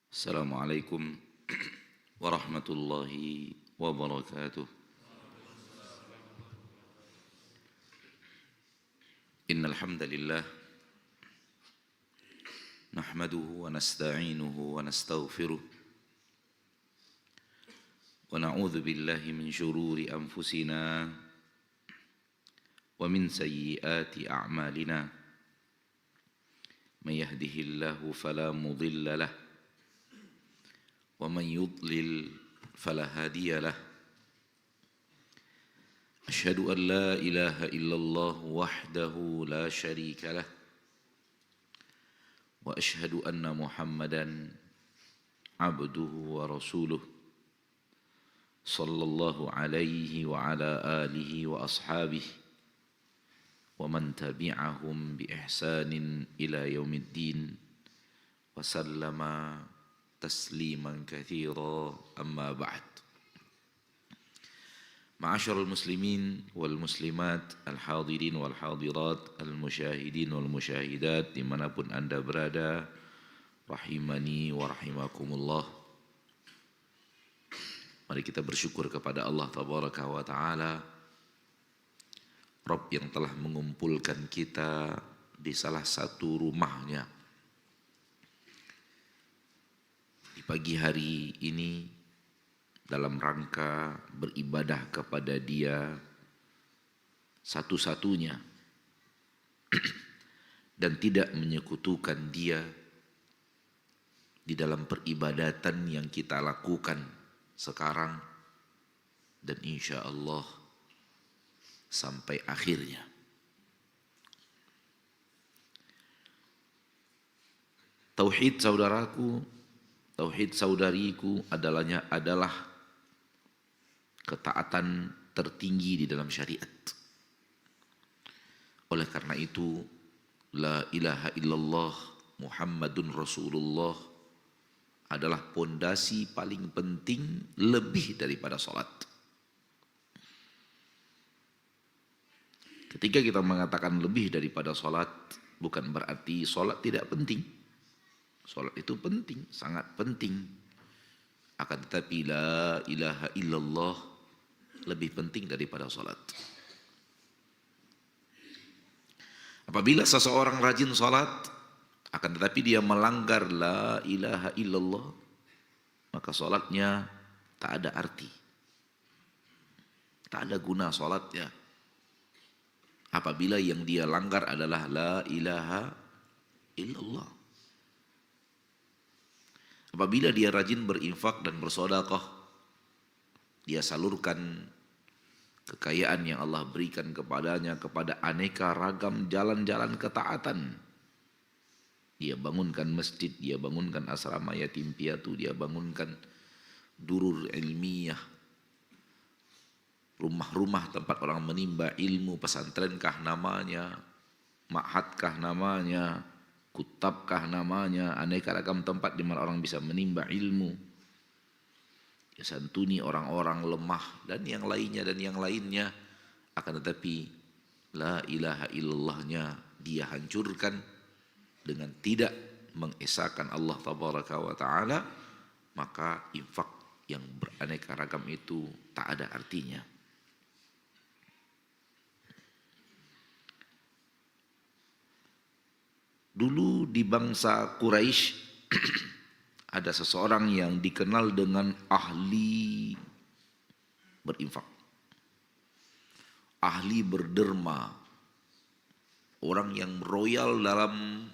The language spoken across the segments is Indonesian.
Assalamualaikum warahmatullahi wabarakatuh. Innal hamdalillah nahmaduhu wa nasta'inuhu wa nastaghfiruh wa na'udzu billahi min shururi anfusina wa min sayyiati a'malina. May yahdihillahu fala mudilla lahu wa man yudlil fala hadiya lahu. Asyhadu an la ilaha illallah wahdahu la syarika lah wa asyhadu anna Muhammadan abduhu wa rasuluh sallallahu alaihi wa ala alihi wa ashabihi wa man tabi'ahum bi ihsanin ila yaumiddin wa sallama tasliman katsira, amma ba'd. Ma'asyiral muslimin wal muslimat, al-hadirin wal hadirat, al-musyahidin wal musyahidat dimanapun anda berada, rahimani wa rahimakumullah. Mari kita bersyukur kepada Allah tabaraka wa ta'ala, Rabb yang telah mengumpulkan kita di salah satu rumahnya di pagi hari ini dalam rangka beribadah kepada Dia satu-satunya dan tidak menyekutukan Dia di dalam peribadatan yang kita lakukan sekarang dan insya Allah sampai akhirnya. Tauhid saudaraku, tauhid saudariku adalah ketaatan tertinggi di dalam syariat. Oleh karena itu, la ilaha illallah Muhammadun Rasulullah adalah pondasi paling penting lebih daripada salat. Ketika kita mengatakan lebih daripada salat, bukan berarti salat tidak penting. Salat itu penting, sangat penting. Akan tetapi la ilaha illallah lebih penting daripada salat. Apabila seseorang rajin salat, akan tetapi dia melanggar la ilaha illallah, maka salatnya tak ada arti. Tak ada guna salatnya. Apabila yang dia langgar adalah la ilaha illallah. Apabila dia rajin berinfak dan bersedekah, dia salurkan kekayaan yang Allah berikan kepadanya kepada aneka ragam jalan-jalan ketaatan. Dia bangunkan masjid, dia bangunkan asrama yatim piatu, dia bangunkan durur ilmiah, rumah-rumah tempat orang menimba ilmu, pesantrenkah namanya, ma'hadkah namanya, kutabkah namanya, aneka ragam tempat di mana orang bisa menimba ilmu. Ya, santuni orang-orang lemah dan yang lainnya, akan tetapi la ilaha illallahnya dia hancurkan dengan tidak mengesahkan Allah tabaraka wa ta'ala, maka infak yang beraneka ragam itu tak ada artinya. Dulu di bangsa Quraisy ada seseorang yang dikenal dengan ahli berinfak, ahli berderma, orang yang royal dalam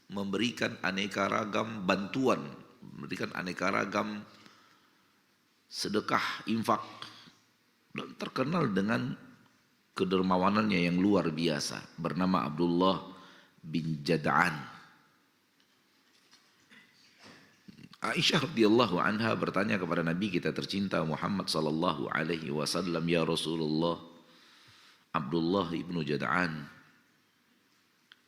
memberikan aneka ragam bantuan, memberikan aneka ragam sedekah infak, dan terkenal dengan kedermawanannya yang luar biasa, bernama Abdullah bin Jad'an. Aisyah radhiyallahu anha bertanya kepada Nabi kita tercinta Muhammad sallallahu alaihi wasallam, ya Rasulullah, Abdullah ibnu Jad'an,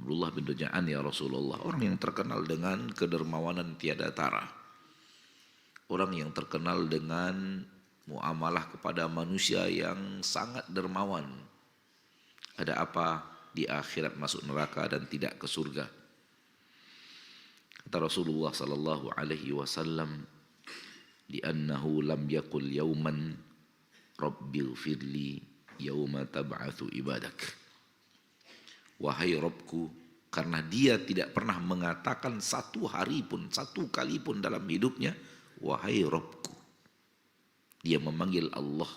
Abdullah bin Jad'an ya Rasulullah, orang yang terkenal dengan kedermawanan tiada tara, orang yang terkenal dengan muamalah kepada manusia yang sangat dermawan. Ada apa di akhirat masuk neraka dan tidak ke surga? Kata Rasulullah sallallahu alaihi wasallam, "Li'annahu lam yaqul yauman rabbighfirli yauma tab'atsu ibadak." Wahai Rabbku, karena dia tidak pernah mengatakan satu hari pun, satu kali pun dalam hidupnya, wahai Rabbku. Dia memanggil Allah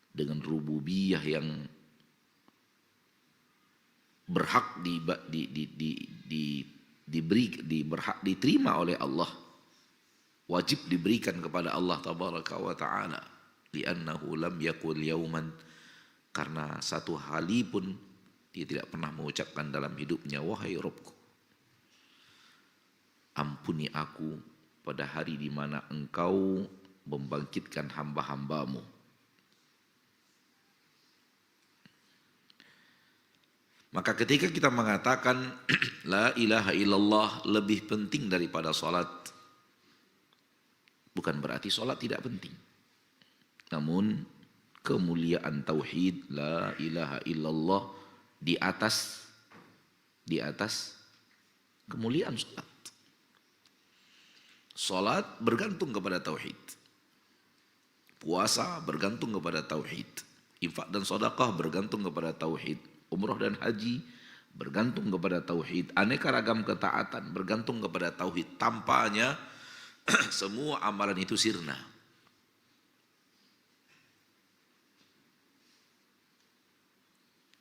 dengan rububiyah yang berhak diterima oleh Allah, wajib diberikan kepada Allah tabaraka wa taala. Li'annahu lam yaqul yauman, karena satu hari pun dia tidak pernah mengucapkan dalam hidupnya, wahai Rabbku, ampuni aku pada hari di mana engkau membangkitkan hamba-hambamu. Maka ketika kita mengatakan la ilaha illallah lebih penting daripada salat, bukan berarti salat tidak penting. Namun kemuliaan tauhid la ilaha illallah di atas kemuliaan salat. Salat bergantung kepada tauhid. Puasa bergantung kepada tauhid. Infak dan sedekah bergantung kepada tauhid. Umrah dan haji bergantung kepada tauhid. Aneka ragam ketaatan bergantung kepada tauhid. Tanpanya semua amalan itu sirna.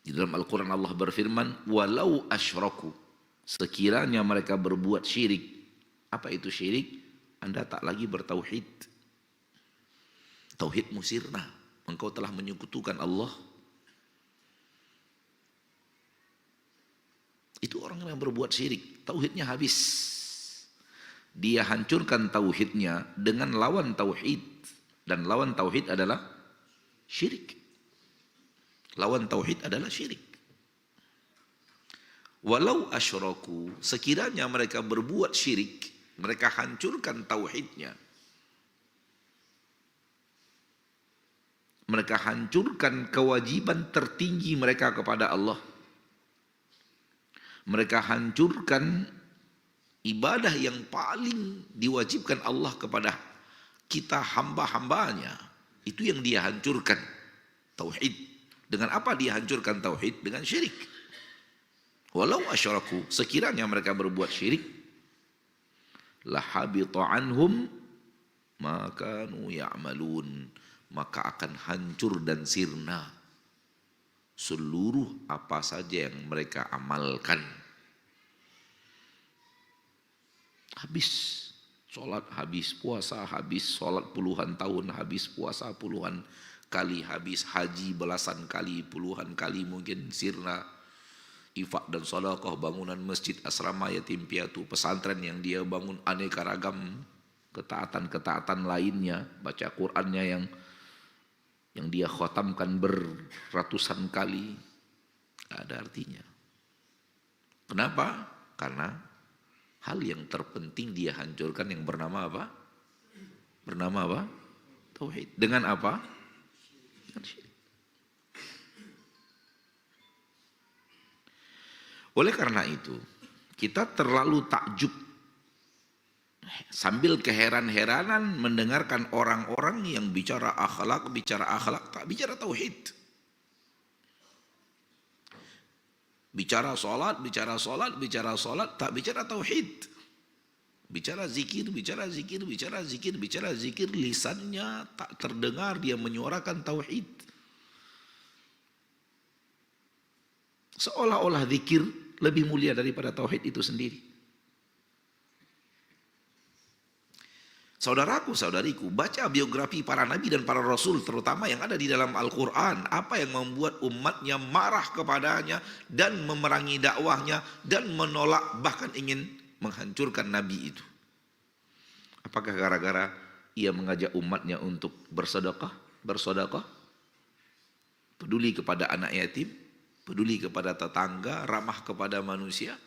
Di dalam Al-Quran Allah berfirman, walau asyraku, sekiranya mereka berbuat syirik. Apa itu syirik? Anda tak lagi bertauhid. Tauhidmu sirna. Engkau telah menyekutukan Allah. Itu orang yang berbuat syirik, tauhidnya habis. Dia hancurkan tauhidnya dengan lawan tauhid. Dan lawan tauhid adalah syirik. Lawan tauhid adalah syirik. Walau asyraku, sekiranya mereka berbuat syirik, mereka hancurkan tauhidnya. Mereka hancurkan kewajiban tertinggi mereka kepada Allah. Mereka hancurkan ibadah yang paling diwajibkan Allah kepada kita hamba-hambanya. Itu yang dia hancurkan, tauhid. Dengan apa dia hancurkan tauhid? Dengan syirik. Walau asyraku, sekiranya mereka berbuat syirik, lahabita anhum ma kanu ya'malun, maka akan hancur dan sirna seluruh apa saja yang mereka amalkan. Habis sholat, habis puasa, habis sholat puluhan tahun, habis puasa puluhan kali, habis haji belasan kali, puluhan kali mungkin sirna. Infak dan sedekah, bangunan masjid, asrama yatim piatu, pesantren yang dia bangun, aneka ragam ketaatan-ketaatan lainnya, baca Qur'annya yang dia khatamkan beratusan kali, tidak ada artinya. Kenapa? Karena hal yang terpenting dia hancurkan yang bernama apa? Bernama apa? Tauhid. Dengan apa? Dengan syirik. Oleh karena itu, kita terlalu takjub sambil keheran-heranan mendengarkan orang-orang yang bicara akhlak, tak bicara tauhid. Bicara sholat, tak bicara tauhid. Bicara zikir, lisannya tak terdengar dia menyuarakan tauhid. Seolah-olah zikir lebih mulia daripada tauhid itu sendiri. Saudaraku, saudariku, baca biografi para nabi dan para rasul, terutama yang ada di dalam Al-Quran. Apa yang membuat umatnya marah kepadanya dan memerangi dakwahnya dan menolak, bahkan ingin menghancurkan nabi itu. Apakah gara-gara ia mengajak umatnya untuk bersedekah, peduli kepada anak yatim, peduli kepada tetangga, ramah kepada manusia?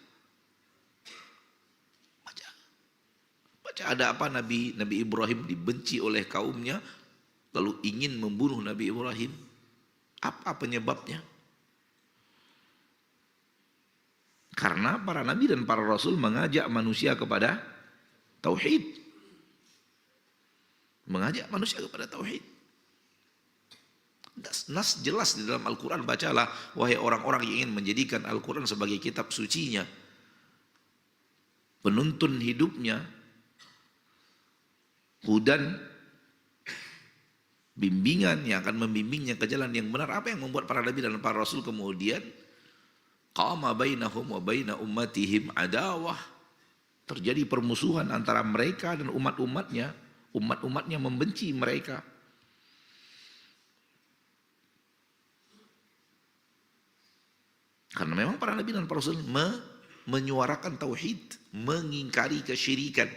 Baca ada apa Nabi Ibrahim dibenci oleh kaumnya, lalu ingin membunuh Nabi Ibrahim. Apa penyebabnya? Karena para nabi dan para rasul mengajak manusia kepada tauhid. Mengajak manusia kepada tauhid. Nas jelas di dalam Al-Quran, bacalah wahai orang-orang yang ingin menjadikan Al-Quran sebagai kitab sucinya, penuntun hidupnya, hudan, bimbingan yang akan membimbingnya ke jalan yang benar. Apa yang membuat para nabi dan para rasul kemudian qama bainahum wa baina ummatihim adawah, terjadi permusuhan antara mereka dan umat-umatnya, umat-umatnya membenci mereka. Karena memang para nabi dan para rasul menyuarakan tauhid, mengingkari kesyirikan.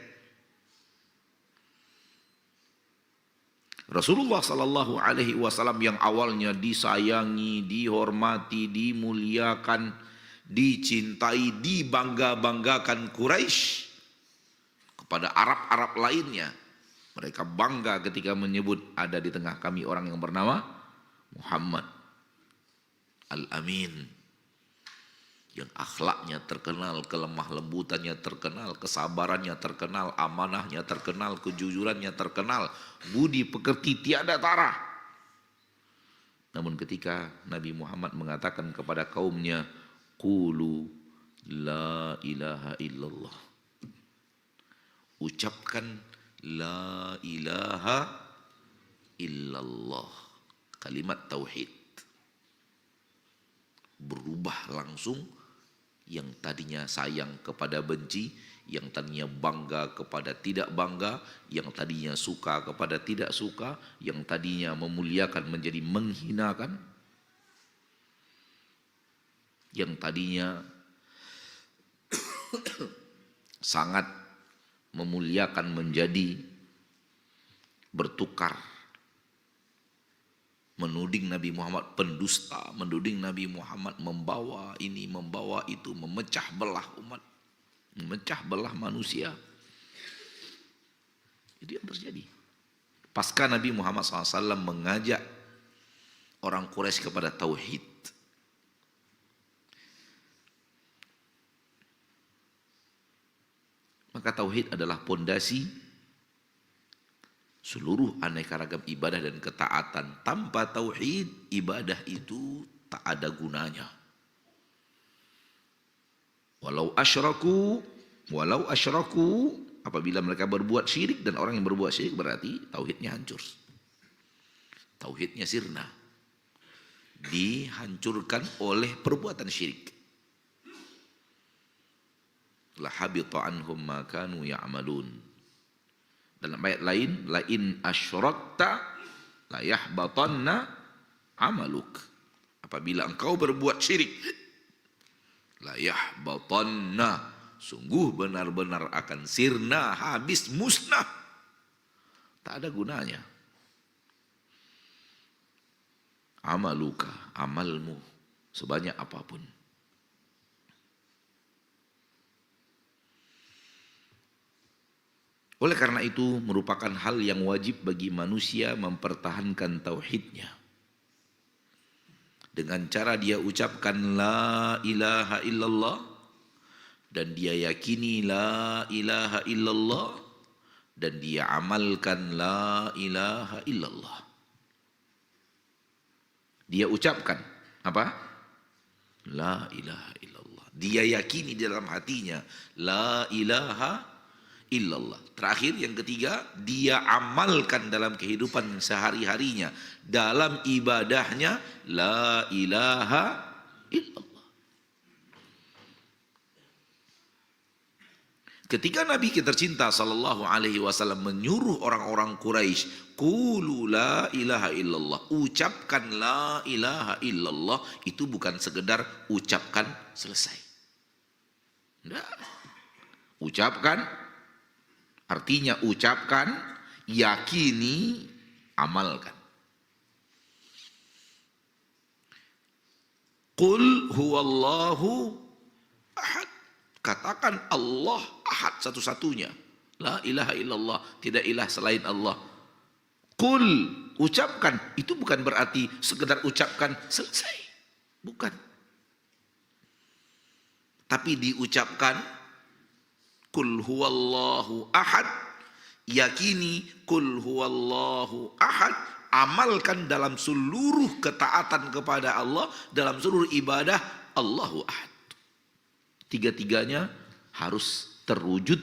Rasulullah sallallahu alaihi wasallam yang awalnya disayangi, dihormati, dimuliakan, dicintai, dibangga-banggakan Quraisy kepada Arab-Arab lainnya. Mereka bangga ketika menyebut ada di tengah kami orang yang bernama Muhammad Al-Amin, yang akhlaknya terkenal, kelemah lembutannya terkenal, kesabarannya terkenal, amanahnya terkenal, kejujurannya terkenal, budi pekerti tiada tara. Namun ketika Nabi Muhammad mengatakan kepada kaumnya, qulu la ilaha illallah, ucapkan la ilaha illallah, kalimat tauhid, berubah langsung. Yang tadinya sayang kepada benci, yang tadinya bangga kepada tidak bangga, yang tadinya suka kepada tidak suka, yang tadinya memuliakan menjadi menghinakan, yang tadinya sangat memuliakan menjadi bertukar, menuding Nabi Muhammad pendusta, menuding Nabi Muhammad membawa ini, membawa itu, memecah belah umat, memecah belah manusia. Itu yang terjadi. Pasca Nabi Muhammad SAW mengajak orang Quraisy kepada tauhid, maka tauhid adalah pondasi seluruh aneka ragam ibadah dan ketaatan. Tanpa tauhid, ibadah itu tak ada gunanya. Walau asyraku, apabila mereka berbuat syirik, dan orang yang berbuat syirik berarti tauhidnya hancur. Tauhidnya sirna, dihancurkan oleh perbuatan syirik. La habita anhum ma kanu ya'malun. Dalam ayat lain, la in asyrakta la yahbatanna amaluk. Apabila engkau berbuat syirik, la yahbatanna, sungguh benar-benar akan sirna, habis, musnah, tak ada gunanya. Amaluka, amalmu sebanyak apapun. Oleh karena itu merupakan hal yang wajib bagi manusia mempertahankan tauhidnya. Dengan cara dia ucapkan la ilaha illallah, dan dia yakini la ilaha illallah, dan dia amalkan la ilaha illallah. Dia ucapkan apa? La ilaha illallah. Dia yakini dalam hatinya la ilaha illallah. Terakhir yang ketiga, dia amalkan dalam kehidupan sehari-harinya, dalam ibadahnya la ilaha illallah. Ketika Nabi kita tercinta sallallahu alaihi wasallam menyuruh orang-orang Quraisy, qulu la ilaha illallah, ucapkan la ilaha illallah, itu bukan sekedar ucapkan selesai. Enggak. Ucapkan artinya ucapkan, yakini, amalkan. Qul huwallahu ahad. Katakan Allah ahad, satu-satunya. La ilaha illallah, tidak ilah selain Allah. Qul, ucapkan. Itu bukan berarti sekedar ucapkan selesai. Bukan. Tapi diucapkan kul huwallahu ahad, yakini kul huwallahu ahad, amalkan dalam seluruh ketaatan kepada Allah, dalam seluruh ibadah, Allahu ahad. Tiga-tiganya harus terwujud,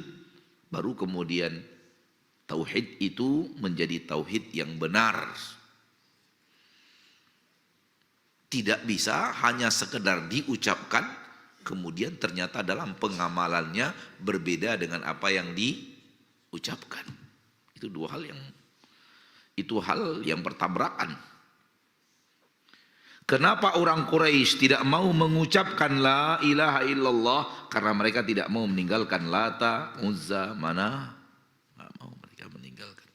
baru kemudian tauhid itu menjadi tauhid yang benar. Tidak bisa hanya sekedar diucapkan, kemudian ternyata dalam pengamalannya berbeda dengan apa yang diucapkan. Itu hal yang bertabrakan. Kenapa orang Quraisy tidak mau mengucapkan la ilaha illallah? Karena mereka tidak mau meninggalkan Lata, Uzza, Manah. Tidak mau mereka meninggalkan.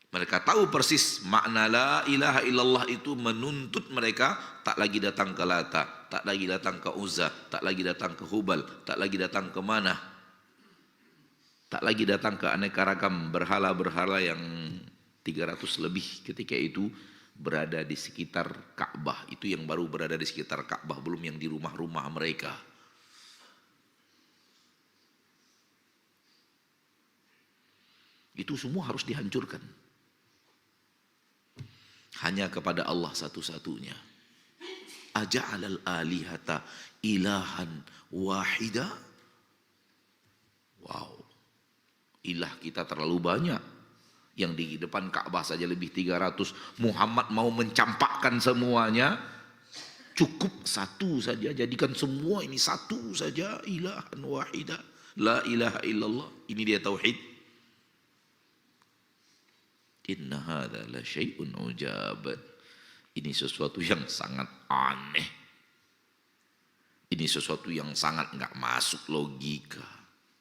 Mereka tahu persis makna la ilaha illallah itu menuntut mereka tak lagi datang ke Lata, tak lagi datang ke Uzza, tak lagi datang ke Hubal, tak lagi datang ke Manah, tak lagi datang ke aneka ragam berhala-berhala yang 300 lebih ketika itu berada di sekitar Ka'bah. Itu yang baru berada di sekitar Ka'bah, belum yang di rumah-rumah mereka. Itu semua harus dihancurkan. Hanya kepada Allah satu-satunya. Aja'alal alihata ilahan wahida. Wow. Ilah kita terlalu banyak. Yang di depan Ka'bah saja lebih 300. Muhammad mau mencampakkan semuanya. Cukup satu saja. Jadikan semua ini satu saja. Ilahan wahidah. La ilaha illallah. Ini dia tauhid. Inna hadha la syai'un ujab. Ini sesuatu yang sangat aneh. Ini sesuatu yang sangat enggak masuk logika.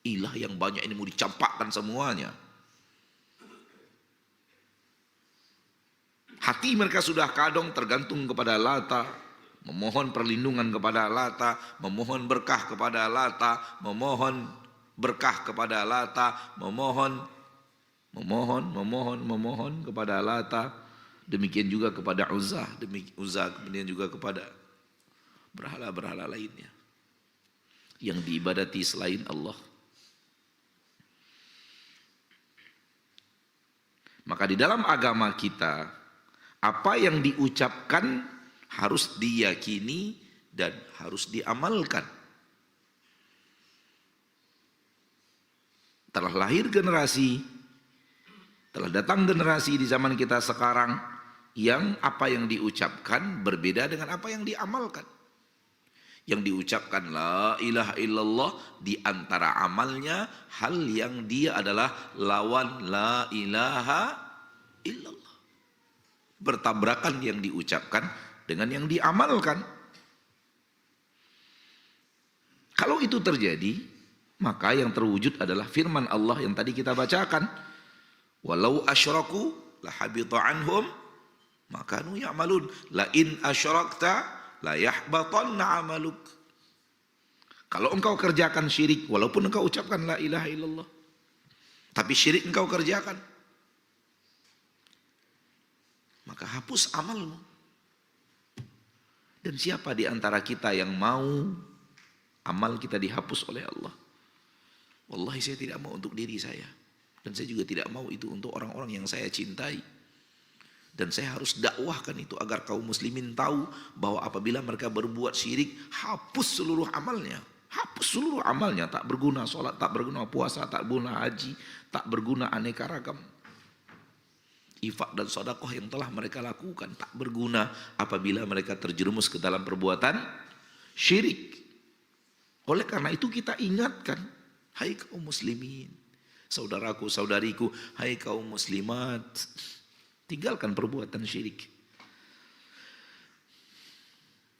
Ilah yang banyak ini mau dicampakkan semuanya. Hati mereka sudah kadung tergantung kepada Lata, memohon perlindungan kepada Lata, memohon berkah kepada Lata, memohon berkah kepada Lata, memohon kepada Lata, demikian juga kepada Uzza, kemudian juga kepada berhala-berhala lainnya yang diibadati selain Allah. Maka di dalam agama kita, apa yang diucapkan harus diyakini dan harus diamalkan. Telah lahir generasi, telah datang generasi di zaman kita sekarang yang apa yang diucapkan berbeda dengan apa yang diamalkan. Yang diucapkan la ilaha illallah, di antara amalnya hal yang dia adalah lawan la ilaha illallah. Bertabrakan yang diucapkan dengan yang diamalkan. Kalau itu terjadi, maka yang terwujud adalah firman Allah yang tadi kita bacakan. Walau asyraku lahabita anhum maka kanu ya'malun. La in asyrakta la yahbatanna amaluk. Kalau engkau kerjakan syirik, walaupun engkau ucapkan la ilaha illallah, tapi syirik engkau kerjakan, maka hapus amalmu. Dan siapa di antara kita yang mau amal kita dihapus oleh Allah? Wallahi saya tidak mau untuk diri saya. Dan saya juga tidak mau itu untuk orang-orang yang saya cintai. Dan saya harus dakwahkan itu agar kaum muslimin tahu bahwa apabila mereka berbuat syirik, hapus seluruh amalnya. Hapus seluruh amalnya. Tak berguna sholat, tak berguna puasa, tak berguna haji, tak berguna aneka ragam infak dan sedekah yang telah mereka lakukan, tak berguna apabila mereka terjerumus ke dalam perbuatan syirik. Oleh karena itu kita ingatkan, hai kaum muslimin, saudaraku, saudariku, hai kaum muslimat, tinggalkan perbuatan syirik.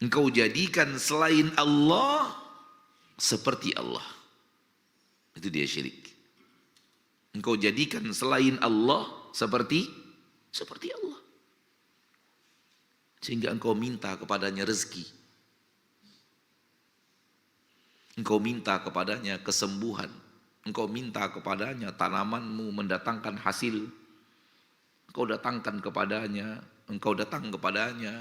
Engkau jadikan selain Allah seperti Allah. Itu dia syirik. Engkau jadikan selain Allah seperti Allah. Sehingga engkau minta kepadanya rezeki. Engkau minta kepadanya kesembuhan. Engkau minta kepadanya tanamanmu mendatangkan hasil. Engkau datang kepadanya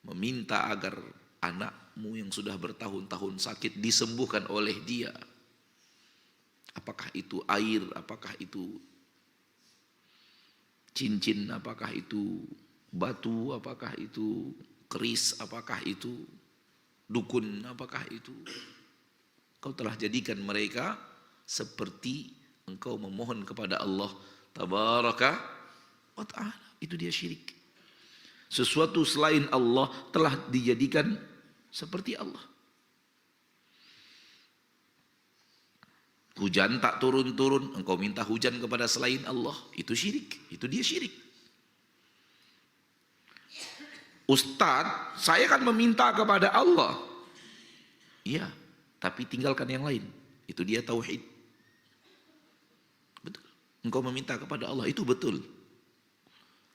meminta agar anak anakmu yang sudah bertahun-tahun sakit disembuhkan oleh dia. Apakah itu air, apakah itu cincin, apakah itu batu, apakah itu keris, apakah itu dukun, apakah itu. Kau telah jadikan mereka seperti engkau memohon kepada Allah tabaraka wa ta'ala. Itu dia syirik. Sesuatu selain Allah telah dijadikan seperti Allah. Hujan tak turun-turun, engkau minta hujan kepada selain Allah, itu syirik. Itu dia syirik. Ustadz, saya kan meminta kepada Allah. Iya, tapi tinggalkan yang lain. Itu dia tauhid. Betul. Engkau meminta kepada Allah, itu betul.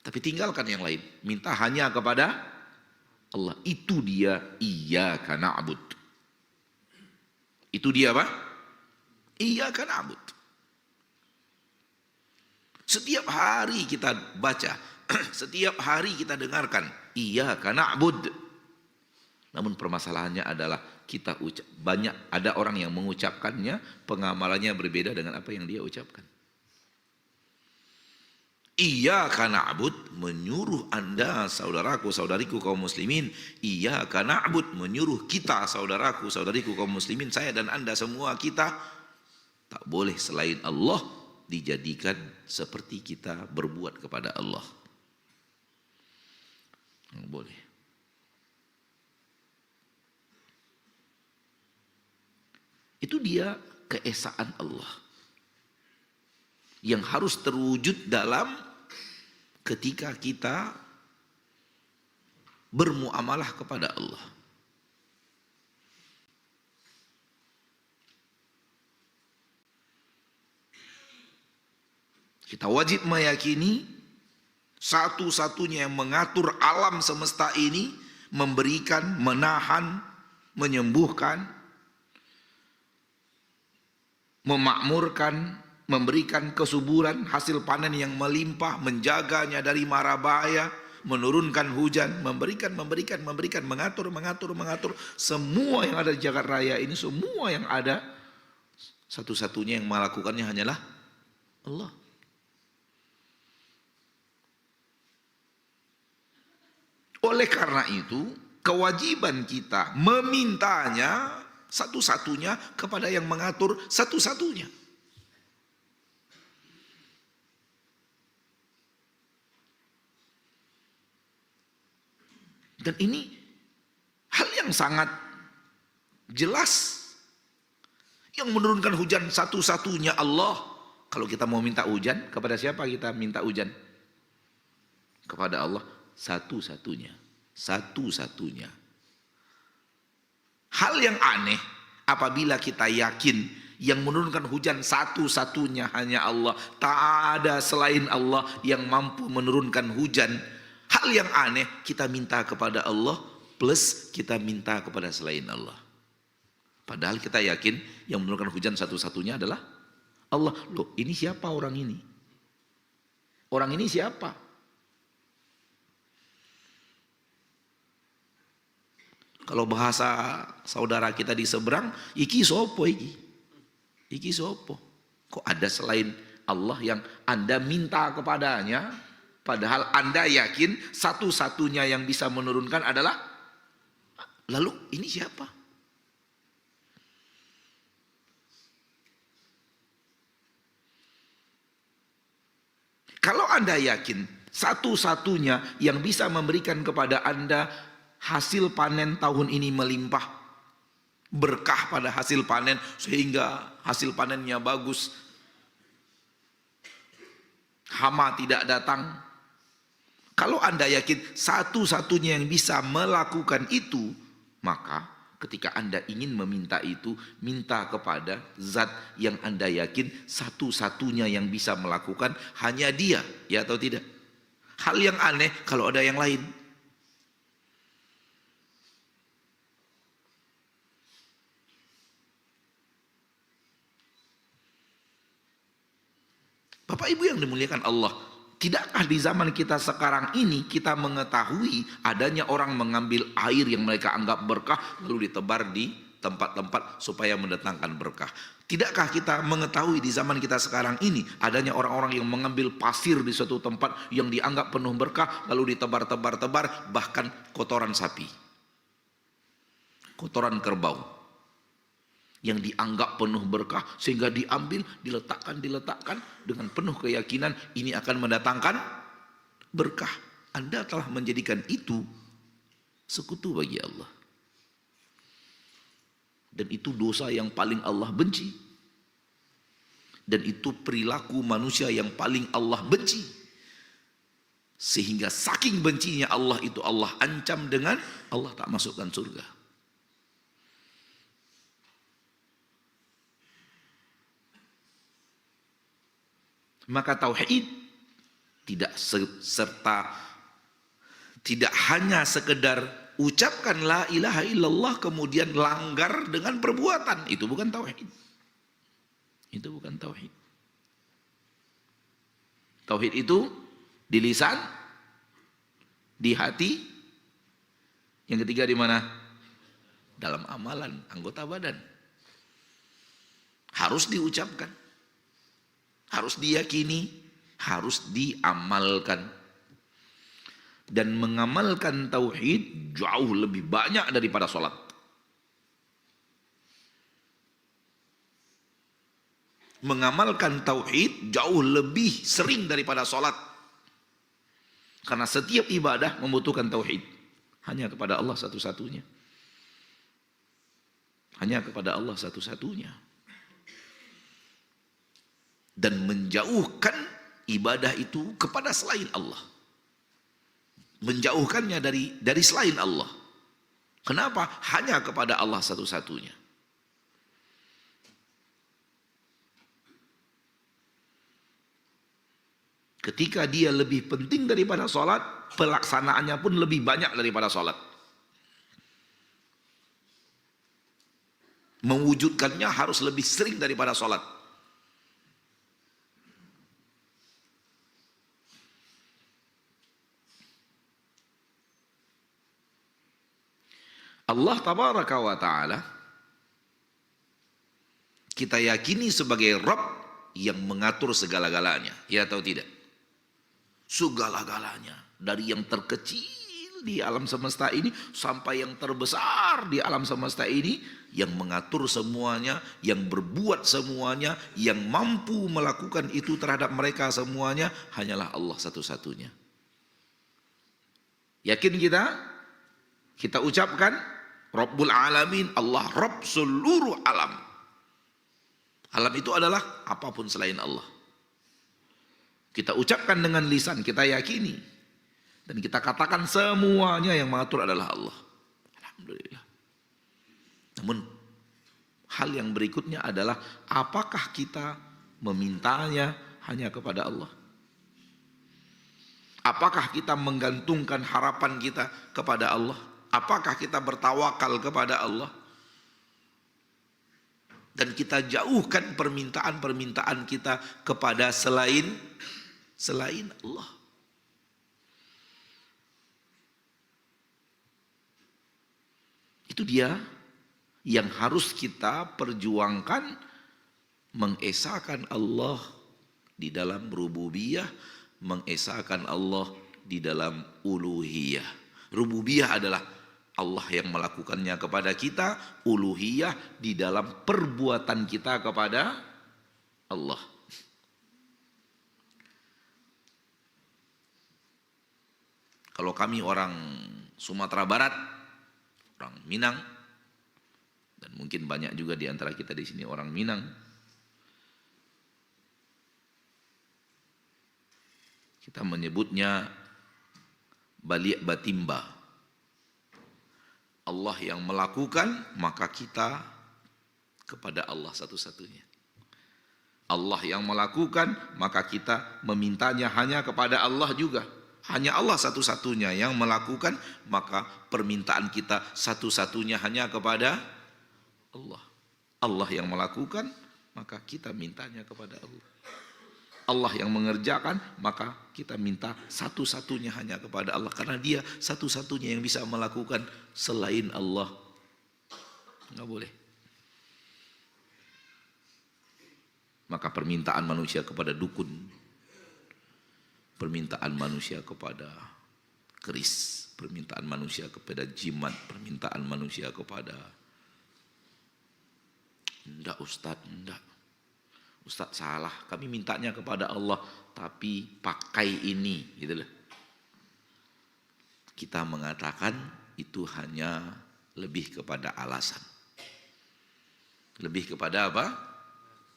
Tapi tinggalkan yang lain. Minta hanya kepada Allah. Itu dia iyyaka na'bud. Itu dia apa? Iyyaka na'bud. Setiap hari kita baca, setiap hari kita dengarkan iyyaka na'bud. Namun permasalahannya adalah kita banyak ada orang yang mengucapkannya, pengamalannya berbeda dengan apa yang dia ucapkan. Iyyaka na'bud menyuruh Anda, saudaraku, saudariku kaum muslimin. Iyyaka na'bud menyuruh kita, saudaraku, saudariku kaum muslimin, saya dan Anda semua, kita tak boleh selain Allah dijadikan seperti kita berbuat kepada Allah. Tidak boleh. Itu dia keesaan Allah yang harus terwujud dalam ketika kita bermuamalah kepada Allah. Kita wajib meyakini satu-satunya yang mengatur alam semesta ini, memberikan, menahan, menyembuhkan, memakmurkan, memberikan kesuburan, hasil panen yang melimpah, menjaganya dari mara bahaya, menurunkan hujan, memberikan, mengatur. Semua yang ada di jagat raya ini, semua yang ada, satu-satunya yang melakukannya hanyalah Allah. Oleh karena itu, kewajiban kita memintanya satu-satunya kepada yang mengatur satu-satunya. Dan ini hal yang sangat jelas. Yang menurunkan hujan satu-satunya Allah. Kalau kita mau minta hujan, kepada siapa kita minta hujan? Kepada Allah satu-satunya. Satu-satunya. Hal yang aneh apabila kita yakin yang menurunkan hujan satu-satunya hanya Allah. Tak ada selain Allah yang mampu menurunkan hujan. Hal yang aneh kita minta kepada Allah plus kita minta kepada selain Allah. Padahal kita yakin yang menurunkan hujan satu-satunya adalah Allah. Loh, ini siapa orang ini? Orang ini siapa? Kalau bahasa saudara kita di seberang, iki sopo iki? Iki sopo? Kok ada selain Allah yang Anda minta kepadanya? Padahal Anda yakin satu-satunya yang bisa menurunkan adalah, lalu ini siapa? Kalau Anda yakin satu-satunya yang bisa memberikan kepada Anda hasil panen tahun ini melimpah, berkah pada hasil panen sehingga hasil panennya bagus, hama tidak datang. Kalau Anda yakin satu-satunya yang bisa melakukan itu, maka ketika Anda ingin meminta itu, minta kepada zat yang Anda yakin satu-satunya yang bisa melakukan hanya Dia, ya atau tidak? Hal yang aneh kalau ada yang lain. Bapak Ibu yang dimuliakan Allah, Tidakkah di zaman kita sekarang ini kita mengetahui adanya orang mengambil air yang mereka anggap berkah lalu ditebar di tempat-tempat supaya mendatangkan berkah? Tidakkah kita mengetahui di zaman kita sekarang ini adanya orang-orang yang mengambil pasir di suatu tempat yang dianggap penuh berkah lalu ditebar-tebar-tebar, bahkan kotoran sapi, kotoran kerbau yang dianggap penuh berkah sehingga diambil, diletakkan dengan penuh keyakinan ini akan mendatangkan berkah. Anda telah menjadikan itu sekutu bagi Allah. Dan itu dosa yang paling Allah benci. Dan itu perilaku manusia yang paling Allah benci. Sehingga saking bencinya Allah itu Allah ancam dengan Allah tak masukkan surga. Maka tauhid tidak tidak hanya sekedar ucapkan la ilaha illallah kemudian langgar dengan perbuatan. Itu bukan tauhid. Itu bukan tauhid. Tauhid itu di lisan, di hati, yang ketiga di mana? Dalam amalan, anggota badan. Harus diucapkan, harus diyakini, harus diamalkan. Dan mengamalkan tauhid jauh lebih banyak daripada sholat. Mengamalkan tauhid jauh lebih sering daripada sholat. Karena setiap ibadah membutuhkan tauhid. Hanya kepada Allah satu-satunya. Hanya kepada Allah satu-satunya. Dan menjauhkan ibadah itu kepada selain Allah. Menjauhkannya dari selain Allah. Kenapa? Hanya kepada Allah satu-satunya. Ketika dia lebih penting daripada sholat, pelaksanaannya pun lebih banyak daripada sholat. Mewujudkannya harus lebih sering daripada sholat. Allah tabaraka wa ta'ala kita yakini sebagai Rabb yang mengatur segala-galanya, ya atau tidak? Segala-galanya, dari yang terkecil di alam semesta ini sampai yang terbesar di alam semesta ini, yang mengatur semuanya, yang berbuat semuanya, yang mampu melakukan itu terhadap mereka semuanya hanyalah Allah satu-satunya. Yakin kita? Kita ucapkan Rabbul Alamin, Allah Rabb seluruh alam. Alam itu adalah apapun selain Allah. Kita ucapkan dengan lisan, kita yakini. Dan kita katakan semuanya yang mengatur adalah Allah. Alhamdulillah. Namun hal yang berikutnya adalah apakah kita memintanya hanya kepada Allah? Apakah kita menggantungkan harapan kita kepada Allah? Apakah kita bertawakal kepada Allah? Dan kita jauhkan permintaan-permintaan kita kepada selain Allah. Itu dia yang harus kita perjuangkan, mengesahkan Allah di dalam rububiyah, mengesahkan Allah di dalam uluhiyah. Rububiyah adalah Allah yang melakukannya kepada kita, uluhiyah di dalam perbuatan kita kepada Allah. Kalau kami orang Sumatera Barat, orang Minang, dan mungkin banyak juga di antara kita di sini orang Minang, kita menyebutnya baliak batimba. Allah yang melakukan, maka kita kepada Allah satu-satunya. Allah yang melakukan, maka kita memintanya hanya kepada Allah juga. Hanya Allah satu-satunya yang melakukan, maka permintaan kita satu-satunya hanya kepada Allah. Allah yang melakukan, maka kita mintanya kepada Allah. Allah yang mengerjakan, maka kita minta satu-satunya hanya kepada Allah, karena Dia satu-satunya yang bisa melakukan, selain Allah nggak boleh. Maka permintaan manusia kepada dukun, permintaan manusia kepada keris, permintaan manusia kepada jimat, permintaan manusia kepada enggak Ustadz, enggak Ustadz salah, kami mintanya kepada Allah tapi pakai ini, gitu loh. Kita mengatakan itu hanya lebih kepada alasan. Lebih kepada apa?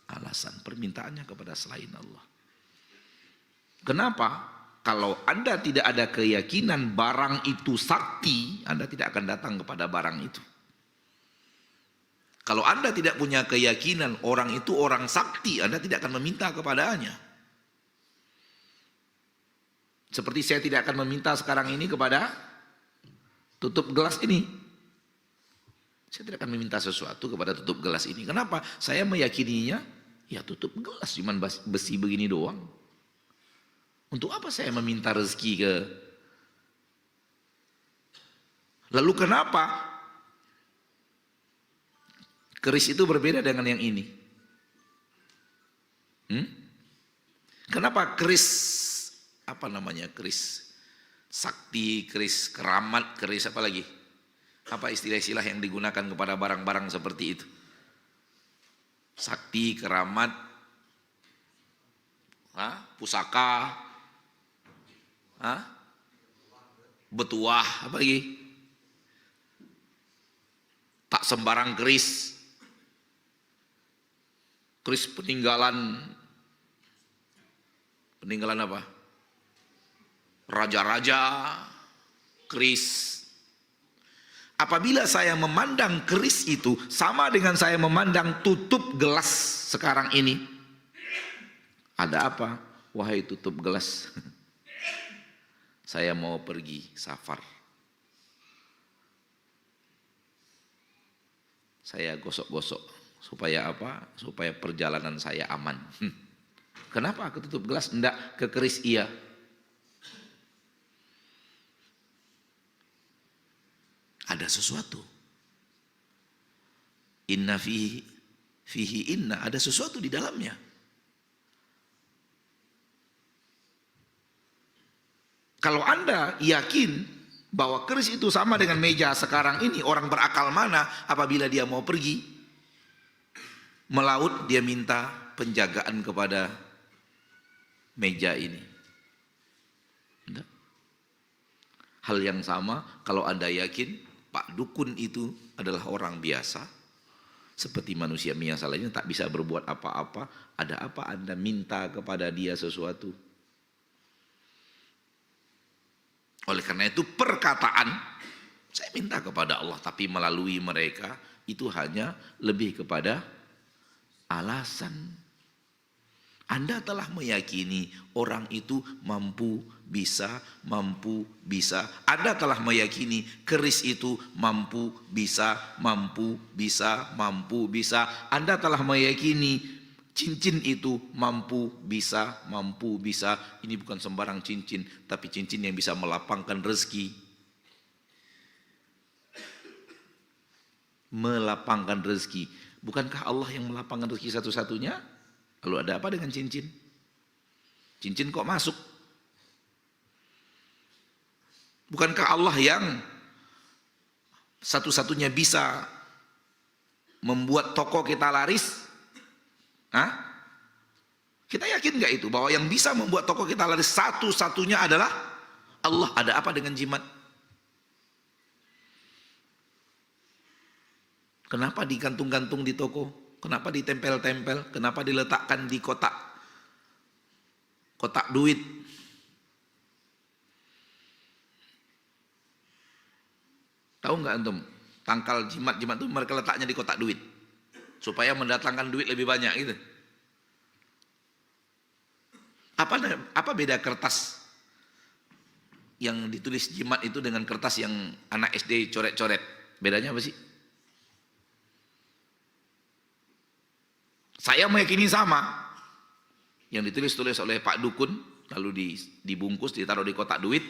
Alasan, permintaannya kepada selain Allah. Kenapa? Kalau Anda tidak ada keyakinan barang itu sakti, Anda tidak akan datang kepada barang itu. Kalau Anda tidak punya keyakinan orang itu orang sakti, Anda tidak akan meminta kepadanya. Seperti saya tidak akan meminta sekarang ini kepada tutup gelas ini. Saya tidak akan meminta sesuatu kepada tutup gelas ini. Kenapa? Saya meyakininya, ya tutup gelas cuman besi begini doang. Untuk apa saya meminta rezeki ke? Lalu kenapa keris itu berbeda dengan yang ini? Kenapa keris, apa namanya, keris sakti, keris keramat, keris apa lagi? Apa istilah-istilah yang digunakan kepada barang-barang seperti itu? Sakti, keramat, pusaka, betuah, apa lagi? Tak sembarang keris. Keris peninggalan apa? Raja-raja, keris. Apabila saya memandang keris itu sama dengan saya memandang tutup gelas sekarang ini, ada apa? Wahai tutup gelas, saya mau pergi safar. Saya gosok-gosok. Supaya apa? Supaya perjalanan saya aman. Kenapa ke tutup gelas? Enggak, ke keris iya. Ada sesuatu. Inna fihi inna, ada sesuatu di dalamnya. Kalau Anda yakin bahwa keris itu sama dengan meja sekarang ini, orang berakal mana apabila dia mau pergi melaut, dia minta penjagaan kepada meja ini? Enggak. Hal yang sama kalau Anda yakin Pak Dukun itu adalah orang biasa, seperti manusia biasa lainnya, tak bisa berbuat apa-apa, ada apa Anda minta kepada dia sesuatu? Oleh karena itu perkataan, saya minta kepada Allah, tapi melalui mereka, itu hanya lebih kepada alasan. Anda telah meyakini orang itu mampu, bisa. Anda telah meyakini keris itu mampu, bisa. Anda telah meyakini cincin itu mampu, bisa. Ini bukan sembarang cincin, tapi cincin yang bisa melapangkan rezeki. Melapangkan rezeki. Bukankah Allah yang melapangkan rezeki satu-satunya? Lalu ada apa dengan cincin? Cincin kok masuk? Bukankah Allah yang satu-satunya bisa membuat toko kita laris? Kita yakin gak itu? Bahwa yang bisa membuat toko kita laris satu-satunya adalah Allah. Ada apa dengan jimat? Kenapa digantung-gantung di toko? Kenapa ditempel-tempel? Kenapa diletakkan di kotak duit? Tahu nggak antum? Tangkal jimat itu mereka letaknya di kotak duit supaya mendatangkan duit lebih banyak gitu. Apa beda kertas yang ditulis jimat itu dengan kertas yang anak SD coret-coret? Bedanya apa sih? Saya meyakini sama. yang ditulis-tulis oleh Pak Dukun, lalu dibungkus, ditaruh di kotak duit,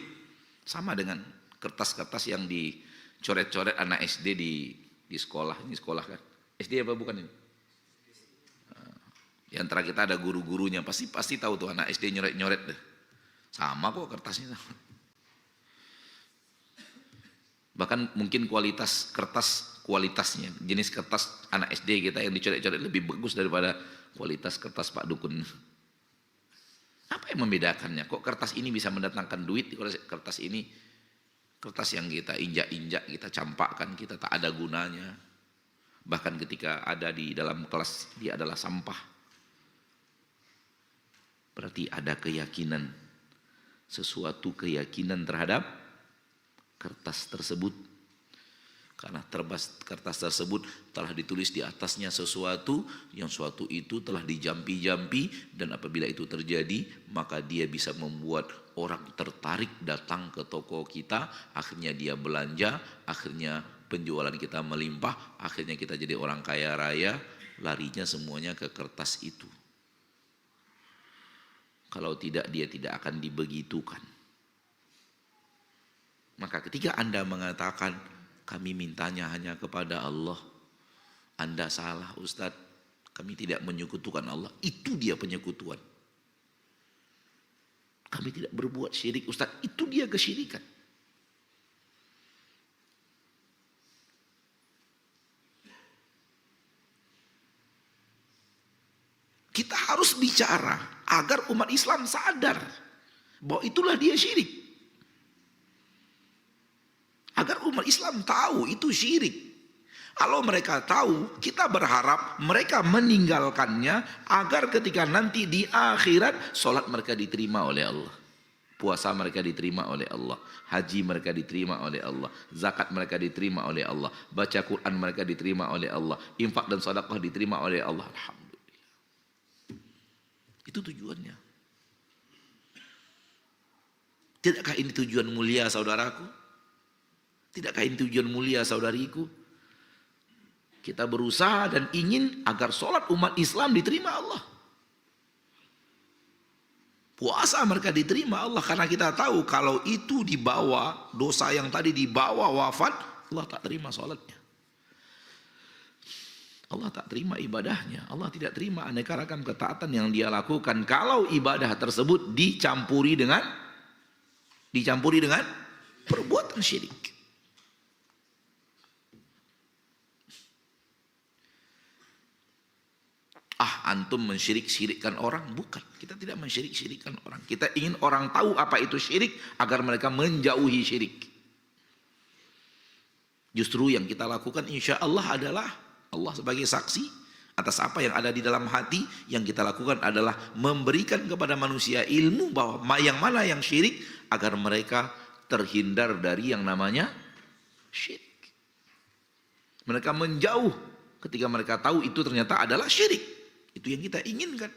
sama dengan kertas-kertas yang dicoret-coret anak SD di sekolah. Ini sekolah kan? SD apa bukan ini? Di antara kita ada guru-gurunya, pasti tahu tuh anak SD nyoret-nyoret deh. Sama kok kertasnya. Bahkan mungkin kualitasnya, jenis kertas anak SD kita yang dicoret-coret lebih bagus daripada kualitas kertas Pak Dukun. Apa yang membedakannya? Kok kertas ini bisa mendatangkan duit, kertas ini kertas yang kita injak-injak, kita campakkan, kita tak ada gunanya. Bahkan ketika ada di dalam kelas, dia adalah sampah. Berarti ada sesuatu keyakinan terhadap kertas tersebut. Karena kertas tersebut telah ditulis di atasnya sesuatu, yang suatu itu telah dijampi-jampi, dan apabila itu terjadi, maka dia bisa membuat orang tertarik datang ke toko kita, akhirnya dia belanja, akhirnya penjualan kita melimpah, akhirnya kita jadi orang kaya raya, larinya semuanya ke kertas itu. Kalau tidak, dia tidak akan dibegitukan. Maka ketika Anda mengatakan, kami mintanya hanya kepada Allah, Anda salah Ustadz, kami tidak menyekutukan Allah. Itu dia penyekutuan. Kami tidak berbuat syirik Ustadz, itu dia kesyirikan. Kita harus bicara agar umat Islam sadar bahwa itulah dia syirik. Agar umat Islam tahu itu syirik. Kalau mereka tahu, kita berharap mereka meninggalkannya agar ketika nanti di akhirat sholat mereka diterima oleh Allah, puasa mereka diterima oleh Allah, haji mereka diterima oleh Allah, zakat mereka diterima oleh Allah, baca Quran mereka diterima oleh Allah, infak dan sedekah diterima oleh Allah. Alhamdulillah. Itu tujuannya. Tidakkah ini tujuan mulia saudaraku? Tidakkah ini tujuan mulia saudariku? Kita berusaha dan ingin agar sholat umat Islam diterima Allah. Puasa mereka diterima Allah, karena kita tahu kalau itu dibawa, dosa yang tadi dibawa wafat, Allah tak terima sholatnya. Allah tak terima ibadahnya. Allah tidak terima aneka ragam ketaatan yang dia lakukan kalau ibadah tersebut dicampuri dengan perbuatan syirik. Antum mensyirik-syirikkan orang? Bukan, kita tidak mensyirik-syirikkan orang. Kita ingin orang tahu apa itu syirik agar mereka menjauhi syirik. Justru yang kita lakukan insya Allah adalah, Allah sebagai saksi atas apa yang ada di dalam hati, yang kita lakukan adalah memberikan kepada manusia ilmu bahwa yang mana yang syirik, agar mereka terhindar dari yang namanya syirik. Mereka menjauh ketika mereka tahu itu ternyata adalah syirik. Itu yang kita inginkan.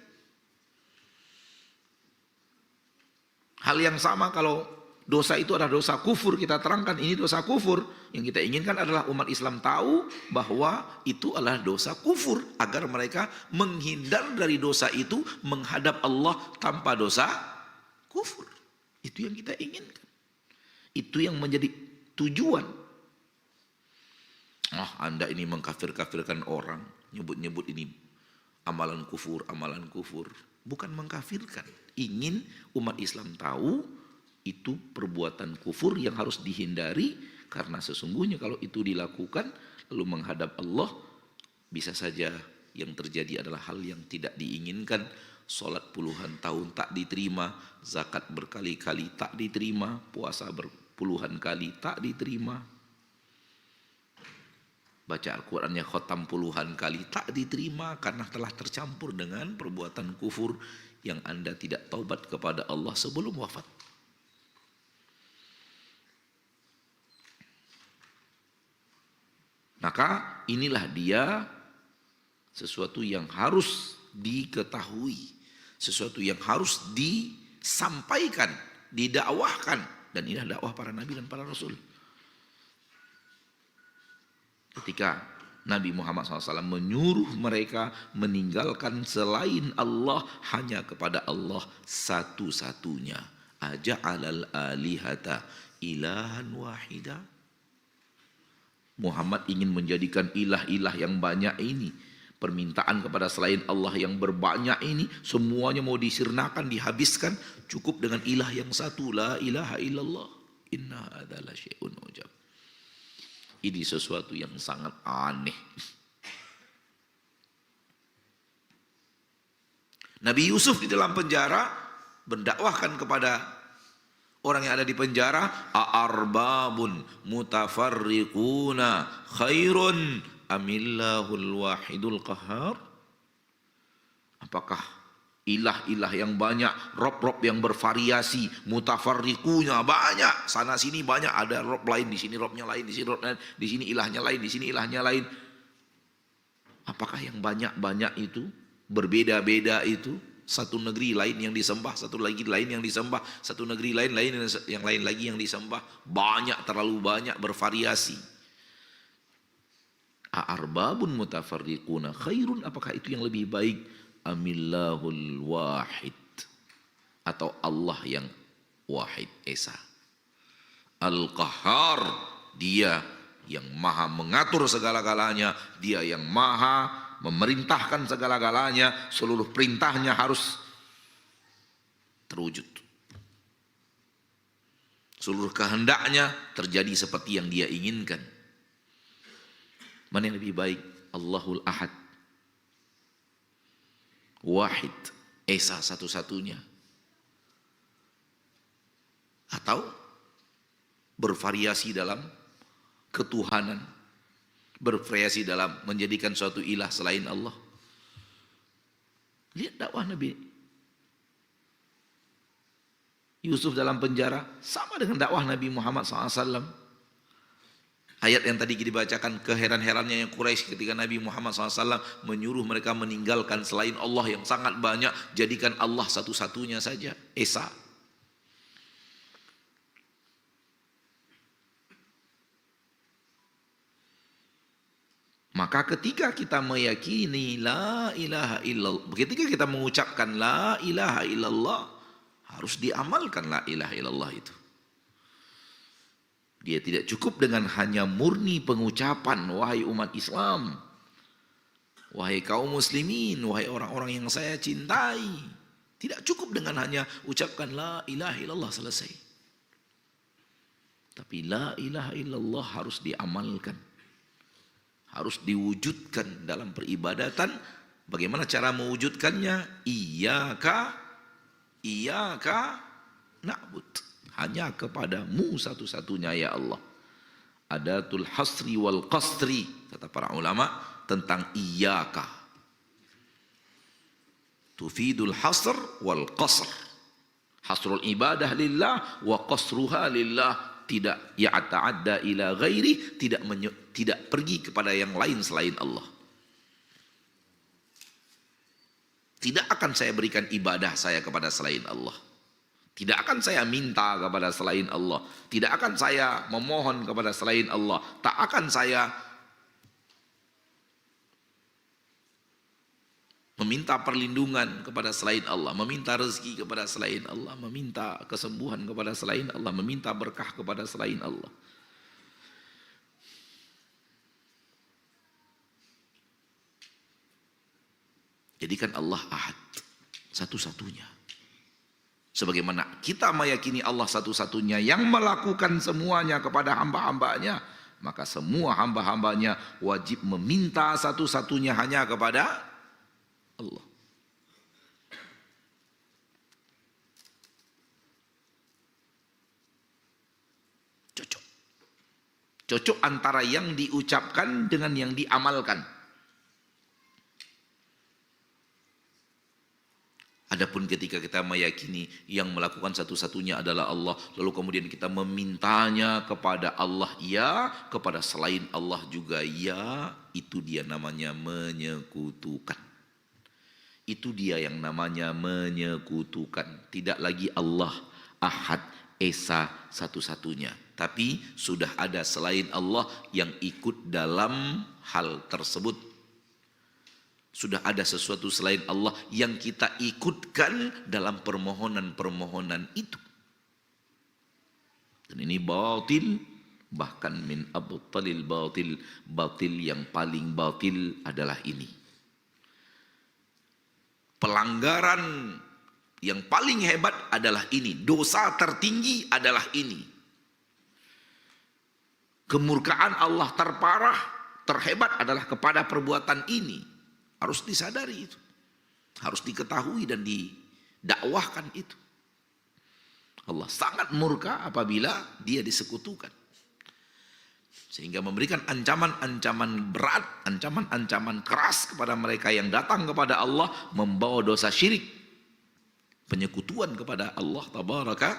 Hal yang sama kalau dosa itu adalah dosa kufur, kita terangkan ini dosa kufur. Yang kita inginkan adalah umat Islam tahu bahwa itu adalah dosa kufur, agar mereka menghindar dari dosa itu, menghadap Allah tanpa dosa kufur. Itu yang kita inginkan. Itu yang menjadi tujuan. Anda ini mengkafir-kafirkan orang, nyebut-nyebut ini amalan kufur, amalan kufur. Bukan mengkafirkan. Ingin umat Islam tahu itu perbuatan kufur yang harus dihindari, karena sesungguhnya kalau itu dilakukan lalu menghadap Allah, bisa saja yang terjadi adalah hal yang tidak diinginkan. Salat puluhan tahun tak diterima, zakat berkali-kali tak diterima, puasa berpuluhan kali tak diterima, baca Al-Qurannya khotam puluhan kali tak diterima, karena telah tercampur dengan perbuatan kufur yang Anda tidak taubat kepada Allah sebelum wafat. Maka inilah dia sesuatu yang harus diketahui, sesuatu yang harus disampaikan, didakwahkan, dan inilah dakwah para nabi dan para rasul. Ketika Nabi Muhammad SAW menyuruh mereka meninggalkan selain Allah hanya kepada Allah satu-satunya. Aja'alal alihata ilahan wahida. Muhammad ingin menjadikan ilah-ilah yang banyak ini, permintaan kepada selain Allah yang berbanyak ini, semuanya mau disirnakan, dihabiskan, cukup dengan ilah yang satu, la ilaha illallah. Inna adalah syai'un ujab. Ini sesuatu yang sangat aneh. Nabi Yusuf di dalam penjara mendakwahkan kepada orang yang ada di penjara, a'arbabun mutafarriquna khairun amillahul wahidul qahar. Apakah ilah-ilah yang banyak, rob-rob yang bervariasi, mutafarriqunya banyak, sana sini banyak, ada rob lain, di sini robnya lain, di sini rob lain, di sini ilahnya lain, di sini ilahnya lain. Apakah yang banyak-banyak itu, berbeda-beda itu, satu negeri lain yang disembah, satu lagi lain yang disembah, satu negeri lain yang lain lagi yang disembah, banyak, terlalu banyak, bervariasi. A'arbabun mutafarriquna khairun, apakah itu yang lebih baik? Amillahul wahid, atau Allah yang wahid esa. Al-Qahhar, dia yang maha mengatur segala-galanya, dia yang maha memerintahkan segala-galanya, seluruh perintahnya harus terwujud. Seluruh kehendaknya terjadi seperti yang dia inginkan. Mana yang lebih baik? Allahul Ahad, wahid, esa, satu-satunya, atau bervariasi dalam ketuhanan, bervariasi dalam menjadikan suatu ilah selain Allah. Lihat dakwah Nabi Yusuf dalam penjara sama dengan dakwah Nabi Muhammad SAW. Ayat yang tadi dibacakan, keheran-herannya yang Quraisy ketika Nabi Muhammad SAW menyuruh mereka meninggalkan selain Allah yang sangat banyak, jadikan Allah satu-satunya saja, esa. Maka ketika kita meyakini la ilaha illallah, ketika kita mengucapkan la ilaha illallah, harus diamalkan la ilaha illallah itu. Dia tidak cukup dengan hanya murni pengucapan, wahai umat Islam, wahai kaum muslimin, wahai orang-orang yang saya cintai. Tidak cukup dengan hanya ucapkan la ilaha illallah selesai. Tapi la ilaha illallah harus diamalkan, harus diwujudkan dalam peribadatan. Bagaimana cara mewujudkannya? Iyyaka na'bud. Hanya kepadamu satu-satunya ya Allah. Adatul hasri wal qasri, kata para ulama tentang iyyaka. Tufidul hasr wal qasr. Hasrul ibadah lillah wa qasruha lillah. Tidak ya'ta'adda ila ghairi, tidak pergi kepada yang lain selain Allah. Tidak akan saya berikan ibadah saya kepada selain Allah. Tidak akan saya minta kepada selain Allah. Tidak akan saya memohon kepada selain Allah. Tak akan saya meminta perlindungan kepada selain Allah, meminta rezeki kepada selain Allah, meminta kesembuhan kepada selain Allah, meminta berkah kepada selain Allah. Jadikan Allah ahad, satu-satunya. Sebagaimana kita meyakini Allah satu-satunya yang melakukan semuanya kepada hamba-hambanya, maka semua hamba-hambanya wajib meminta satu-satunya hanya kepada Allah. Cocok antara yang diucapkan dengan yang diamalkan. Adapun ketika kita meyakini yang melakukan satu-satunya adalah Allah, lalu kemudian kita memintanya kepada Allah ya, kepada selain Allah juga ya, itu dia namanya menyekutukan. Itu dia yang namanya menyekutukan. Tidak lagi Allah ahad, esa, satu-satunya. tapi sudah ada selain Allah yang ikut dalam hal tersebut. Sudah ada sesuatu selain Allah yang kita ikutkan dalam permohonan-permohonan itu. Dan ini batil, bahkan min abtalil batil. Batil yang paling batil adalah ini. Pelanggaran yang paling hebat adalah ini. Dosa tertinggi adalah ini. Kemurkaan Allah terparah, terhebat adalah kepada perbuatan ini. Harus disadari itu. Harus diketahui dan didakwahkan itu. Allah sangat murka apabila dia disekutukan. Sehingga memberikan ancaman-ancaman berat, ancaman-ancaman keras kepada mereka yang datang kepada Allah membawa dosa syirik. Penyekutuan kepada Allah tabaraka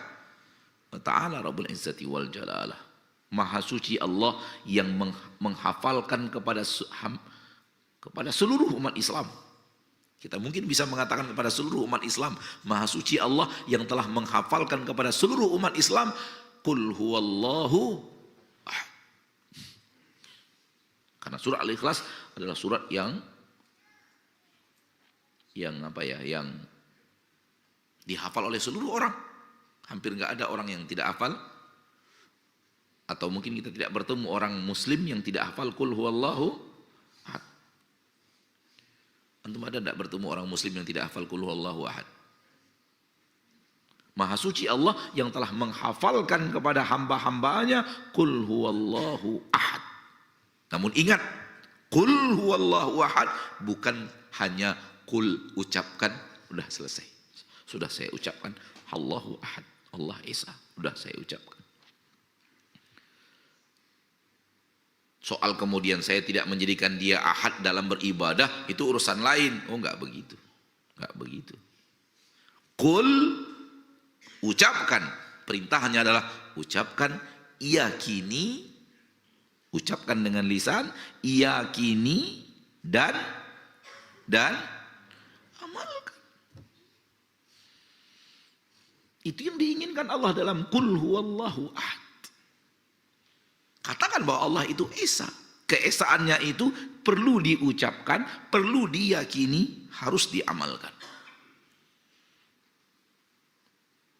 wa ta'ala Rabbul Izzati wal Jalalah. Maha suci Allah yang menghafalkan kepada seluruh umat Islam. Kita mungkin bisa mengatakan kepada seluruh umat Islam, Maha suci Allah yang telah menghafalkan kepada seluruh umat Islam, Qul huwallahu ahad. Karena surah Al-Ikhlas adalah surat yang dihafal oleh seluruh orang. Hampir nggak ada orang yang tidak hafal. Atau mungkin kita tidak bertemu orang muslim yang tidak hafal Qul huwallahu ahad. Antum ada tidak bertemu orang muslim yang tidak hafal Qul huwallahu ahad? Maha suci Allah yang telah menghafalkan kepada hamba-hambanya Qul huwallahu ahad. Namun ingat, Qul huwallahu ahad bukan hanya qul ucapkan, sudah selesai. Sudah saya ucapkan Allahu ahad, Allah Esa, sudah saya ucapkan. Soal kemudian saya tidak menjadikan dia ahad dalam beribadah, itu urusan lain. Oh, enggak begitu. Enggak begitu. Qul, ucapkan. Perintahnya adalah ucapkan, yakini, ucapkan dengan lisan, yakini, dan amalkan. Itu yang diinginkan Allah dalam Qul huwallahu ahad. Katakan bahwa Allah itu Esa. Keesaannya itu perlu diucapkan, perlu diyakini, harus diamalkan.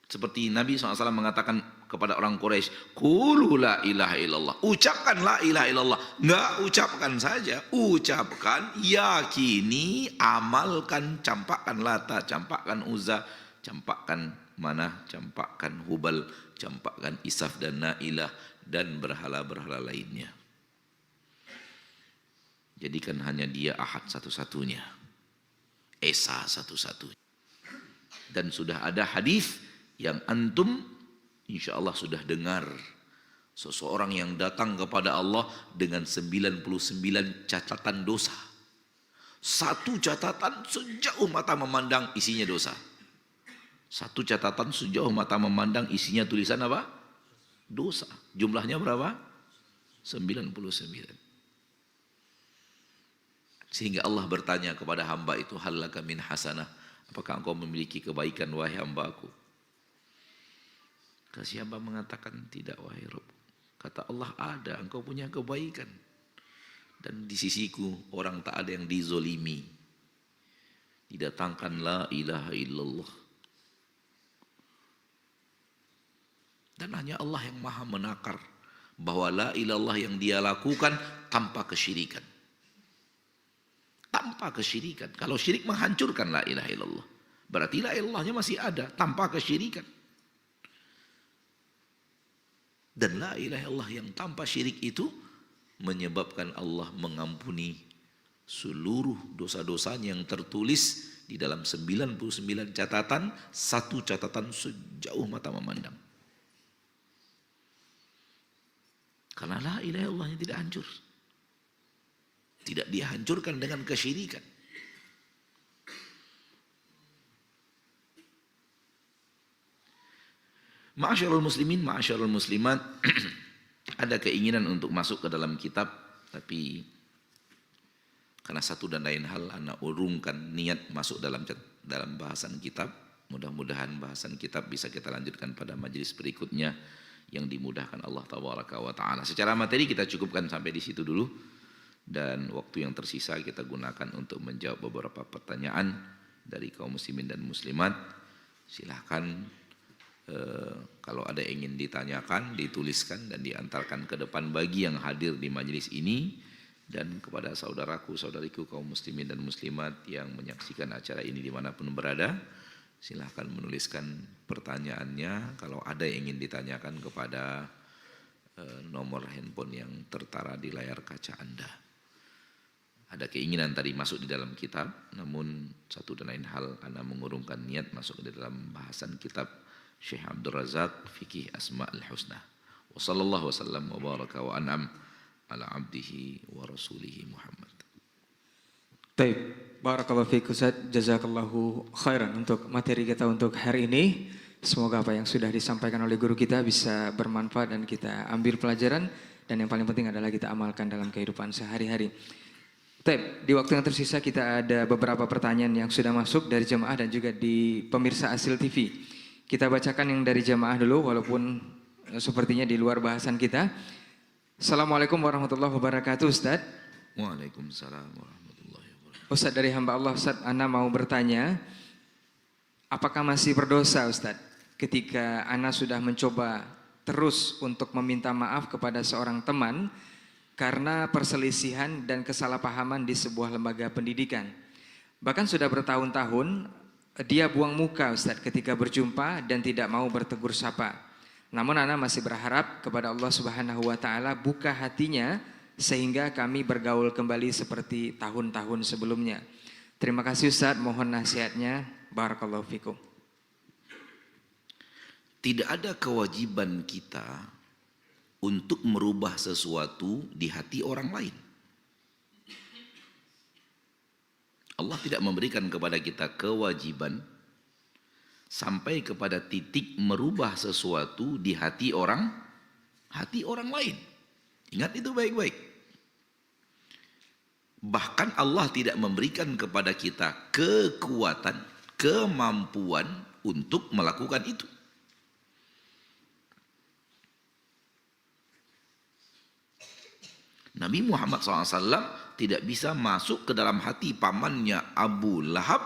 Seperti Nabi SAW mengatakan kepada orang Quraisy, Qulu la ilaha illallah. Ucapkan la ilaha illallah. Nggak ucapkan saja, ucapkan, yakini, amalkan, campakkan Lata, campakkan Uzza, campakkan Manah, campakkan Hubal, campakkan Isaf dan Nailah, dan berhala-berhala lainnya. Jadikan hanya dia ahad satu-satunya, Esa satu-satunya. Dan sudah ada hadis yang antum insya Allah sudah dengar. Seseorang yang datang kepada Allah dengan 99 catatan dosa. Satu catatan sejauh mata memandang isinya dosa. Satu catatan sejauh mata memandang isinya tulisan apa? Dosa. Jumlahnya berapa? 99. Sehingga Allah bertanya kepada hamba itu, hal laka min hasanah, apakah engkau memiliki kebaikan wahai hambaku? Kasih hamba mengatakan, tidak wahai Rabb. Kata Allah, ada, engkau punya kebaikan. Dan di sisiku orang tak ada yang dizolimi. Didatangkan la ilaha illallah. Dan hanya Allah yang maha menakar bahwa la ilallah yang dia lakukan tanpa kesyirikan. Tanpa kesyirikan. Kalau syirik menghancurkan la ilaha illallah. Berarti la ilallahnya masih ada tanpa kesyirikan. Dan la ilaha illallah yang tanpa syirik itu menyebabkan Allah mengampuni seluruh dosa-dosanya yang tertulis di dalam 99 catatan, satu catatan sejauh mata memandang. Karena la ilaha illallahnya tidak hancur. Tidak dihancurkan dengan kesyirikan. Ma'asyarul muslimin, ma'asyarul muslimat, ada keinginan untuk masuk ke dalam kitab, tapi karena satu dan lain hal anak urungkan niat masuk dalam bahasan kitab. Mudah-mudahan bahasan kitab bisa kita lanjutkan pada majelis berikutnya yang dimudahkan Allah Tabaraka wa Ta'ala. Secara materi kita cukupkan sampai di situ dulu, dan waktu yang tersisa kita gunakan untuk menjawab beberapa pertanyaan dari kaum muslimin dan muslimat. Silahkan kalau ada yang ingin ditanyakan, dituliskan dan diantarkan ke depan bagi yang hadir di majelis ini, dan kepada saudaraku, saudariku kaum muslimin dan muslimat yang menyaksikan acara ini dimanapun berada, silahkan menuliskan pertanyaannya. Kalau ada yang ingin ditanyakan kepada nomor handphone yang tertara di layar kaca Anda. Ada keinginan tadi masuk di dalam kitab, namun satu dan lain hal Anda mengurungkan niat masuk di dalam bahasan kitab Syekh Abdul Razak Fiqih Asma'ul Husna. Wa sallallahu wasallam wa baraka wa an'am ala abdihi wa rasulihi Muhammad. Baik, barakallahu fiik Ustaz, jazakallahu khairan untuk materi kita untuk hari ini. Semoga apa yang sudah disampaikan oleh guru kita bisa bermanfaat dan kita ambil pelajaran, dan yang paling penting adalah kita amalkan dalam kehidupan sehari-hari. Baik, di waktu yang tersisa kita ada beberapa pertanyaan yang sudah masuk dari jemaah dan juga di pemirsa Asil TV. Kita bacakan yang dari jemaah dulu, walaupun sepertinya di luar bahasan kita. Assalamualaikum warahmatullahi wabarakatuh Ustaz. Waalaikumsalam warahmatullahi wabarakatuh. Ustaz, dari hamba Allah Ustaz, Ana mau bertanya, apakah masih berdosa Ustaz ketika Ana sudah mencoba terus untuk meminta maaf kepada seorang teman karena perselisihan dan kesalahpahaman di sebuah lembaga pendidikan. Bahkan sudah bertahun-tahun dia buang muka Ustaz ketika berjumpa dan tidak mau bertegur sapa. Namun Ana masih berharap kepada Allah Subhanahu wa Ta'ala buka hatinya sehingga kami bergaul kembali seperti tahun-tahun sebelumnya. Terima kasih Ustaz, mohon nasihatnya. Barakallahu fikum. Tidak ada kewajiban kita untuk merubah sesuatu di hati orang lain. Allah tidak memberikan kepada kita kewajiban sampai kepada titik merubah sesuatu di hati orang lain. Ingat itu baik-baik. Bahkan Allah tidak memberikan kepada kita kekuatan, kemampuan untuk melakukan itu. Nabi Muhammad SAW tidak bisa masuk ke dalam hati pamannya Abu Lahab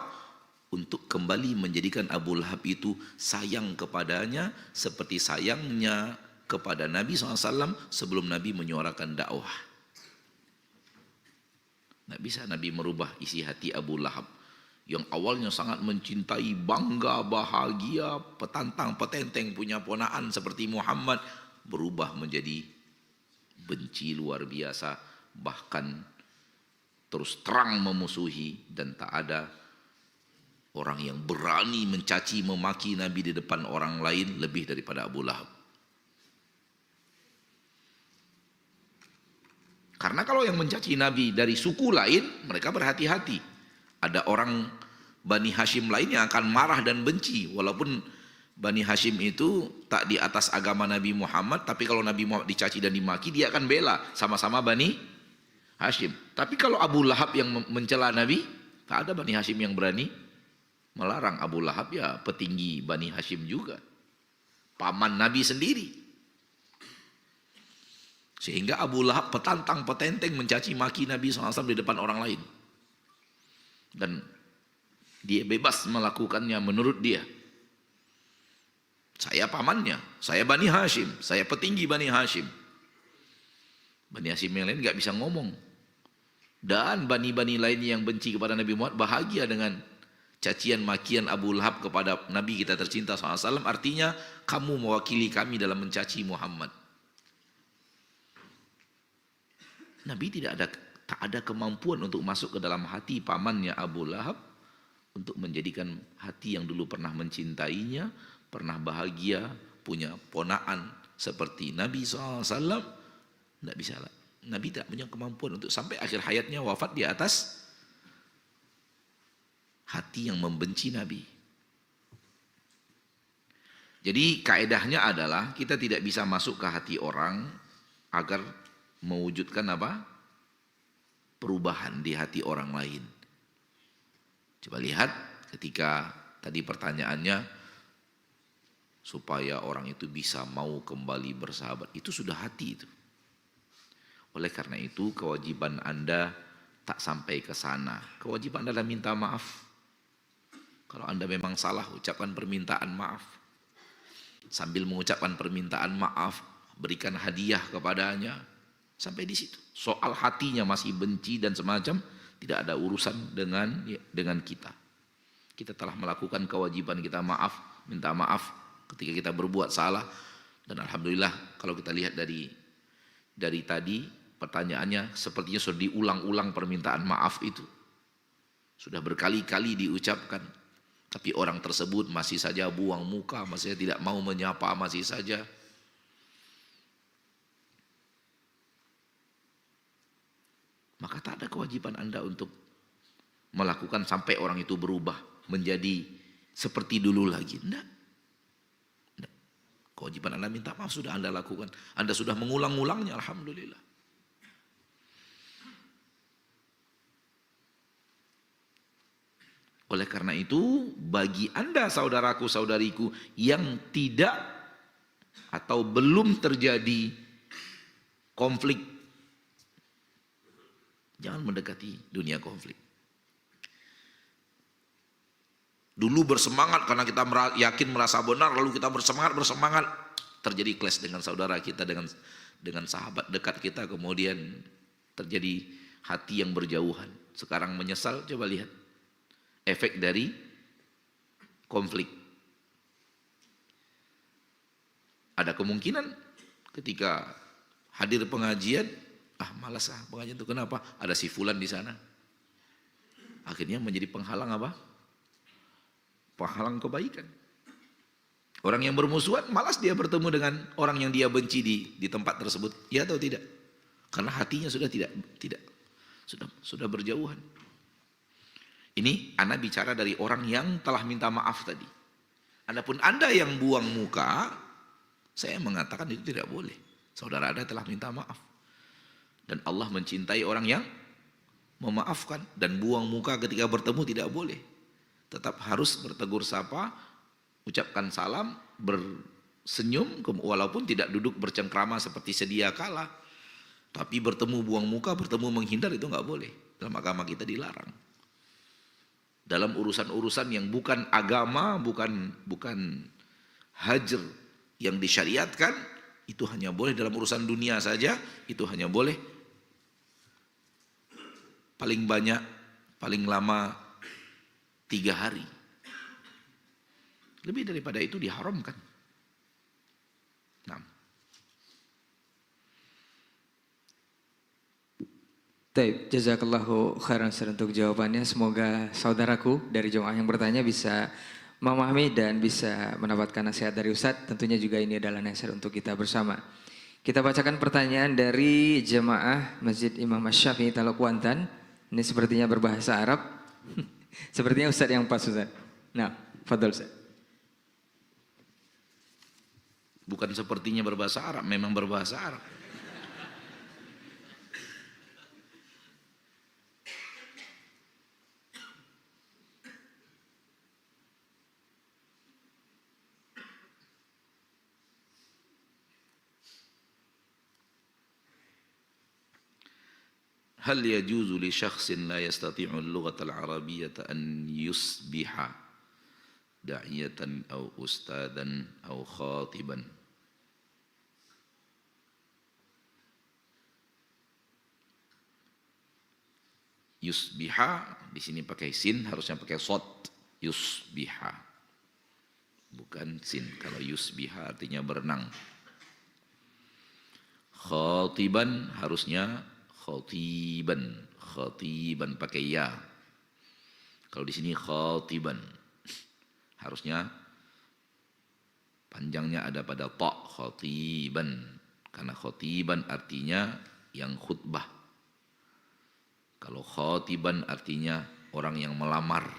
untuk kembali menjadikan Abu Lahab itu sayang kepadanya seperti sayangnya kepada Nabi SAW sebelum Nabi menyuarakan dakwah. Tidak bisa Nabi merubah isi hati Abu Lahab yang awalnya sangat mencintai, bangga, bahagia, petantang, petenteng punya ponaan seperti Muhammad, berubah menjadi benci luar biasa, bahkan terus terang memusuhi, dan tak ada orang yang berani mencaci memaki Nabi di depan orang lain lebih daripada Abu Lahab. Karena kalau yang mencaci Nabi dari suku lain, mereka berhati-hati. Ada orang Bani Hashim lain yang akan marah dan benci, walaupun Bani Hashim itu tak di atas agama Nabi Muhammad, tapi kalau Nabi Muhammad dicaci dan dimaki, dia akan bela, sama-sama Bani Hashim. Tapi kalau Abu Lahab yang mencela Nabi, tak ada Bani Hashim yang berani melarang. Abu Lahab ya petinggi Bani Hashim juga, paman Nabi sendiri. Sehingga Abu Lahab petantang petenteng mencaci maki Nabi SAW di depan orang lain. Dan dia bebas melakukannya menurut dia. Saya pamannya, saya Bani Hashim, saya petinggi Bani Hashim. Bani Hashim yang lain gak bisa ngomong. Dan bani-bani lain yang benci kepada Nabi Muhammad bahagia dengan cacian makian Abu Lahab kepada Nabi kita tercinta SAW. Artinya kamu mewakili kami dalam mencaci Muhammad. Nabi tak ada kemampuan untuk masuk ke dalam hati pamannya Abu Lahab untuk menjadikan hati yang dulu pernah mencintainya, pernah bahagia, punya ponaan seperti Nabi SAW. Tidak bisa. Nabi tidak punya kemampuan untuk sampai akhir hayatnya wafat di atas hati yang membenci Nabi. Jadi kaedahnya adalah kita tidak bisa masuk ke hati orang agar mewujudkan apa? Perubahan di hati orang lain. Coba lihat ketika tadi pertanyaannya, supaya orang itu bisa mau kembali bersahabat. Itu sudah hati itu. Oleh karena itu kewajiban Anda tak sampai ke sana. Kewajiban Anda adalah minta maaf. Kalau Anda memang salah, ucapkan permintaan maaf. Sambil mengucapkan permintaan maaf, berikan hadiah kepadanya. Sampai di situ. Soal hatinya masih benci dan semacam, tidak ada urusan dengan kita. Kita telah melakukan kewajiban kita maaf, minta maaf ketika kita berbuat salah. Dan alhamdulillah kalau kita lihat dari tadi pertanyaannya sepertinya sudah diulang-ulang permintaan maaf itu. Sudah berkali-kali diucapkan. Tapi orang tersebut masih saja buang muka, masih saja tidak mau menyapa, masih saja. Maka tak ada kewajiban Anda untuk melakukan sampai orang itu berubah menjadi seperti dulu lagi. Tidak. Kewajiban Anda minta maaf sudah Anda lakukan. Anda sudah mengulang-ulangnya, alhamdulillah. Oleh karena itu, bagi Anda saudaraku, saudariku yang tidak atau belum terjadi konflik, jangan mendekati dunia konflik. Dulu bersemangat karena kita yakin merasa benar, lalu kita bersemangat, terjadi clash dengan saudara kita, dengan sahabat dekat kita, kemudian terjadi hati yang berjauhan. Sekarang menyesal, coba lihat efek dari konflik. Ada kemungkinan ketika hadir pengajian, malas pengajian itu, kenapa? Ada si fulan di sana. Akhirnya menjadi penghalang apa? Penghalang kebaikan. Orang yang bermusuhan malas dia bertemu dengan orang yang dia benci di tempat tersebut. Ya atau tidak? Karena hatinya sudah sudah berjauhan. Ini Anda bicara dari orang yang telah minta maaf tadi. Adapun Anda yang buang muka, saya mengatakan itu tidak boleh. Saudara Anda telah minta maaf. Dan Allah mencintai orang yang memaafkan. Dan buang muka ketika bertemu tidak boleh. Tetap harus bertegur sapa, ucapkan salam, bersenyum, walaupun tidak duduk bercengkrama seperti sedia kala. Tapi bertemu buang muka, bertemu menghindar itu nggak boleh. Dalam agama kita dilarang. Dalam urusan-urusan yang bukan agama, bukan hajr yang disyariatkan, itu hanya boleh dalam urusan dunia saja, itu hanya boleh paling banyak, paling lama 3 hari. Lebih daripada itu diharamkan. Nah. Baik, jazakallahu khairan untuk jawabannya. Semoga saudaraku dari jemaah yang bertanya bisa memahami dan bisa mendapatkan nasihat dari Ustadz. Tentunya juga ini adalah nasihat untuk kita bersama. Kita bacakan pertanyaan dari jemaah Masjid Imam Asy-Syafi'i Taluk Kuantan. Ini sepertinya berbahasa Arab. Sepertinya Ustadz yang pas, Ustadz. Nah, fadhol Ustadz. Bukan sepertinya berbahasa Arab, memang berbahasa Arab. هل يجوز لشخص لا يستطيع اللغة العربية أن يصبح داعية أو أستاذا أو خاطبا؟ Yusbiha di sini pakai sin, harusnya pakai sod. Yusbiha, bukan sin. Kalau yusbiha artinya berenang. Khatiban harusnya khatiban, khatiban pakai ya. Kalau di sini khatiban, harusnya panjangnya ada pada ta, khatiban. Karena khatiban artinya yang khutbah. Kalau khatiban artinya orang yang melamar.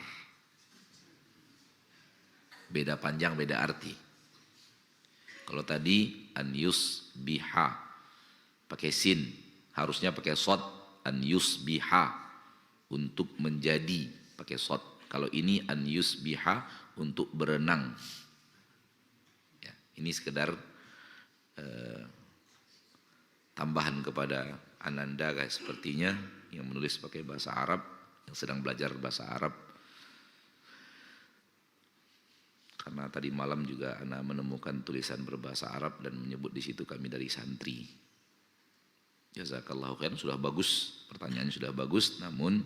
Beda panjang, beda arti. Kalau tadi an yusbiha pakai sin, harusnya pakai sod, an yusbiha untuk menjadi, pakai sod. Kalau ini an yusbiha untuk berenang. Ini sekedar tambahan kepada Ananda guys, sepertinya yang menulis pakai bahasa Arab, yang sedang belajar bahasa Arab. Karena tadi malam juga Ana menemukan tulisan berbahasa Arab dan menyebut di situ kami dari santri. Jazakallahu khairan, sudah bagus, pertanyaannya sudah bagus, namun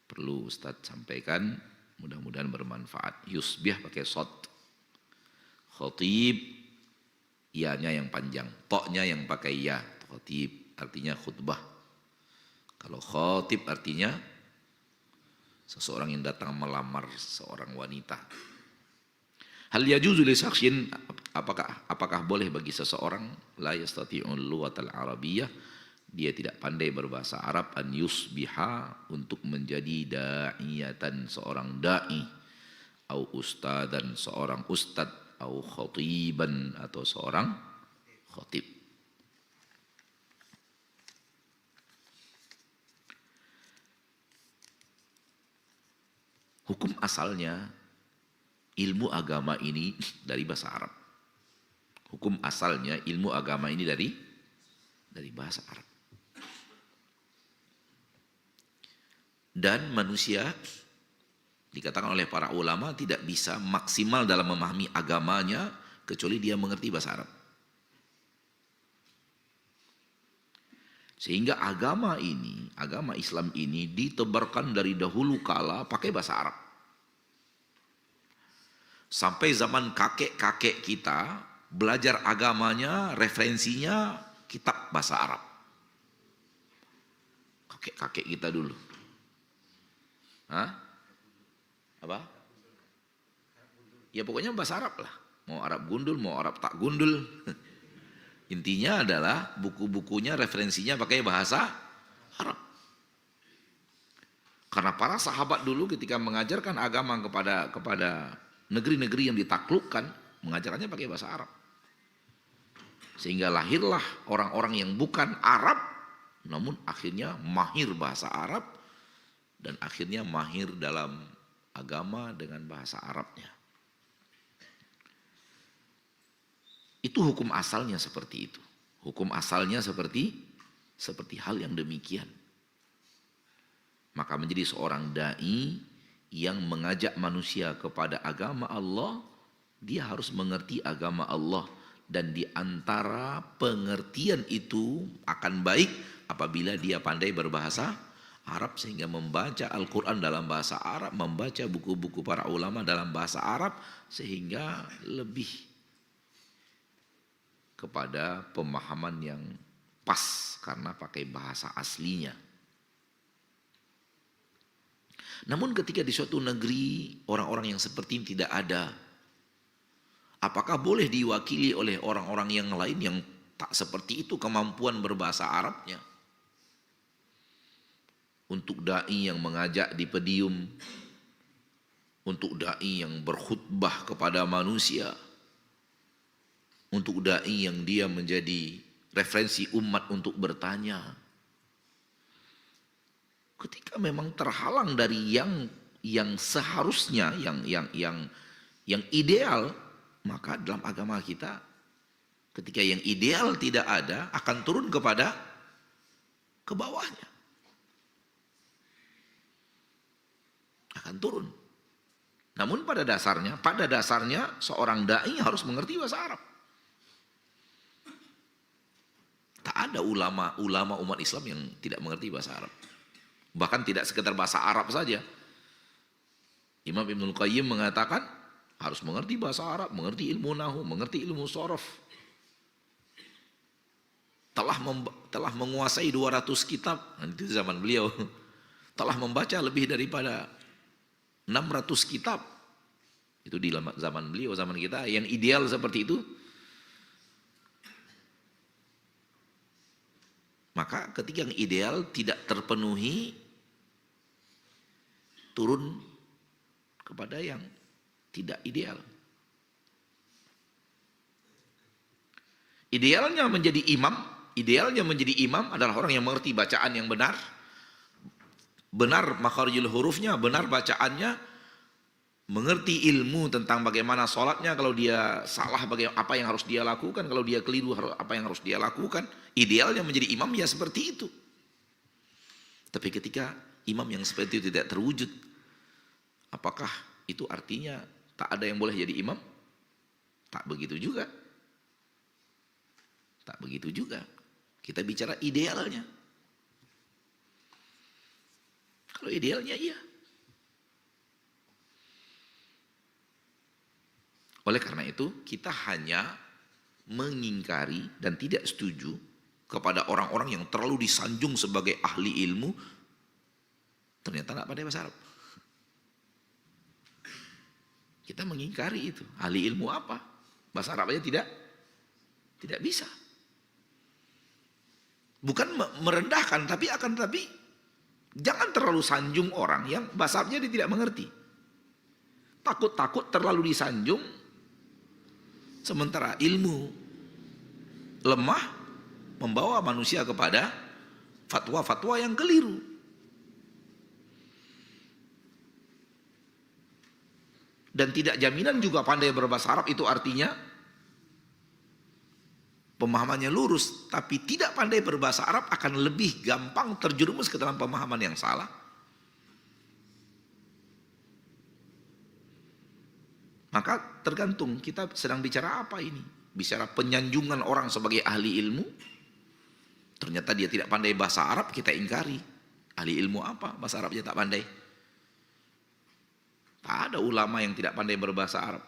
perlu Ustadz sampaikan, mudah-mudahan bermanfaat. Yusbih pakai sod, khotib, ya-nya yang panjang, to-nya yang pakai ya. Khotib artinya khutbah. Kalau khotib artinya seseorang yang datang melamar seorang wanita. Hal yajuzu li syakhsin, apakah boleh bagi seseorang la yastati'ul lughatal arabiyyah, dia tidak pandai berbahasa Arab, an yusbiha, untuk menjadi da'iyatan, seorang dai, au ustadan, seorang ustad, au khatiban, atau seorang khatib. Hukum asalnya ilmu agama ini dari bahasa Arab. Hukum asalnya ilmu agama ini dari bahasa Arab. Dan manusia dikatakan oleh para ulama tidak bisa maksimal dalam memahami agamanya kecuali dia mengerti bahasa Arab. Sehingga agama ini, agama Islam ini ditebarkan dari dahulu kala pakai bahasa Arab. Sampai zaman kakek-kakek kita belajar agamanya, referensinya kitab bahasa Arab. Kakek-kakek kita dulu. Hah? Apa? Ya pokoknya bahasa Arab lah. Mau Arab gundul, mau Arab tak gundul. Intinya adalah buku-bukunya, referensinya pakai bahasa Arab. Karena para sahabat dulu ketika mengajarkan agama kepada negeri-negeri yang ditaklukkan, mengajarannya pakai bahasa Arab. Sehingga lahirlah orang-orang yang bukan Arab, namun akhirnya mahir bahasa Arab, dan akhirnya mahir dalam agama dengan bahasa Arabnya. Itu hukum asalnya seperti itu. Hukum asalnya seperti hal yang demikian. Maka menjadi seorang dai yang mengajak manusia kepada agama Allah, dia harus mengerti agama Allah. Dan di antara pengertian itu akan baik apabila dia pandai berbahasa Arab, sehingga membaca Al-Quran dalam bahasa Arab, membaca buku-buku para ulama dalam bahasa Arab, sehingga lebih kepada pemahaman yang pas karena pakai bahasa aslinya. Namun ketika di suatu negeri orang-orang yang seperti ini tidak ada, apakah boleh diwakili oleh orang-orang yang lain yang tak seperti itu kemampuan berbahasa Arabnya? Untuk dai yang mengajak di pedium, untuk dai yang berkhutbah kepada manusia, untuk dai yang dia menjadi referensi umat untuk bertanya. Ketika memang terhalang dari yang seharusnya, yang ideal, maka dalam agama kita ketika yang ideal tidak ada, akan turun kepada ke bawahnya. Akan turun. Namun pada dasarnya seorang dai harus mengerti bahasa Arab. Tak ada ulama umat Islam yang tidak mengerti bahasa Arab. Bahkan tidak sekedar bahasa Arab saja. Imam Ibnul Qayyim mengatakan harus mengerti bahasa Arab, mengerti ilmu nahu, mengerti ilmu sorof. Telah menguasai 200 kitab, itu zaman beliau. Telah membaca lebih daripada 600 kitab. Itu di zaman beliau, zaman kita yang ideal seperti itu. Maka ketika yang ideal tidak terpenuhi, turun kepada yang tidak ideal. Idealnya menjadi imam adalah orang yang mengerti bacaan yang benar makharijul hurufnya, benar bacaannya, mengerti ilmu tentang bagaimana sholatnya, kalau dia salah bagaimana, apa yang harus dia lakukan, kalau dia keliru apa yang harus dia lakukan. Idealnya menjadi imam ya seperti itu. Tapi ketika imam yang seperti itu tidak terwujud, apakah itu artinya tak ada yang boleh jadi imam? Tak begitu juga. Tak begitu juga. Kita bicara idealnya. Kalau idealnya iya. Oleh karena itu kita hanya mengingkari dan tidak setuju kepada orang-orang yang terlalu disanjung sebagai ahli ilmu, ternyata tidak pandai bahasa Arab. Kita mengingkari itu. Ahli ilmu apa? Bahasa Arab aja tidak bisa. Bukan merendahkan, tapi jangan terlalu sanjung orang yang bahasa Arabnya dia tidak mengerti. Takut-takut terlalu disanjung, sementara ilmu lemah membawa manusia kepada fatwa-fatwa yang keliru. Dan tidak jaminan juga pandai berbahasa Arab itu artinya pemahamannya lurus. Tapi tidak pandai berbahasa Arab akan lebih gampang terjerumus ke dalam pemahaman yang salah. Maka tergantung kita sedang bicara apa ini. Bicara penyanjungan orang sebagai ahli ilmu, ternyata dia tidak pandai bahasa Arab, kita ingkari. Ahli ilmu apa? Bahasa Arabnya tak pandai. Tak ada ulama yang tidak pandai berbahasa Arab.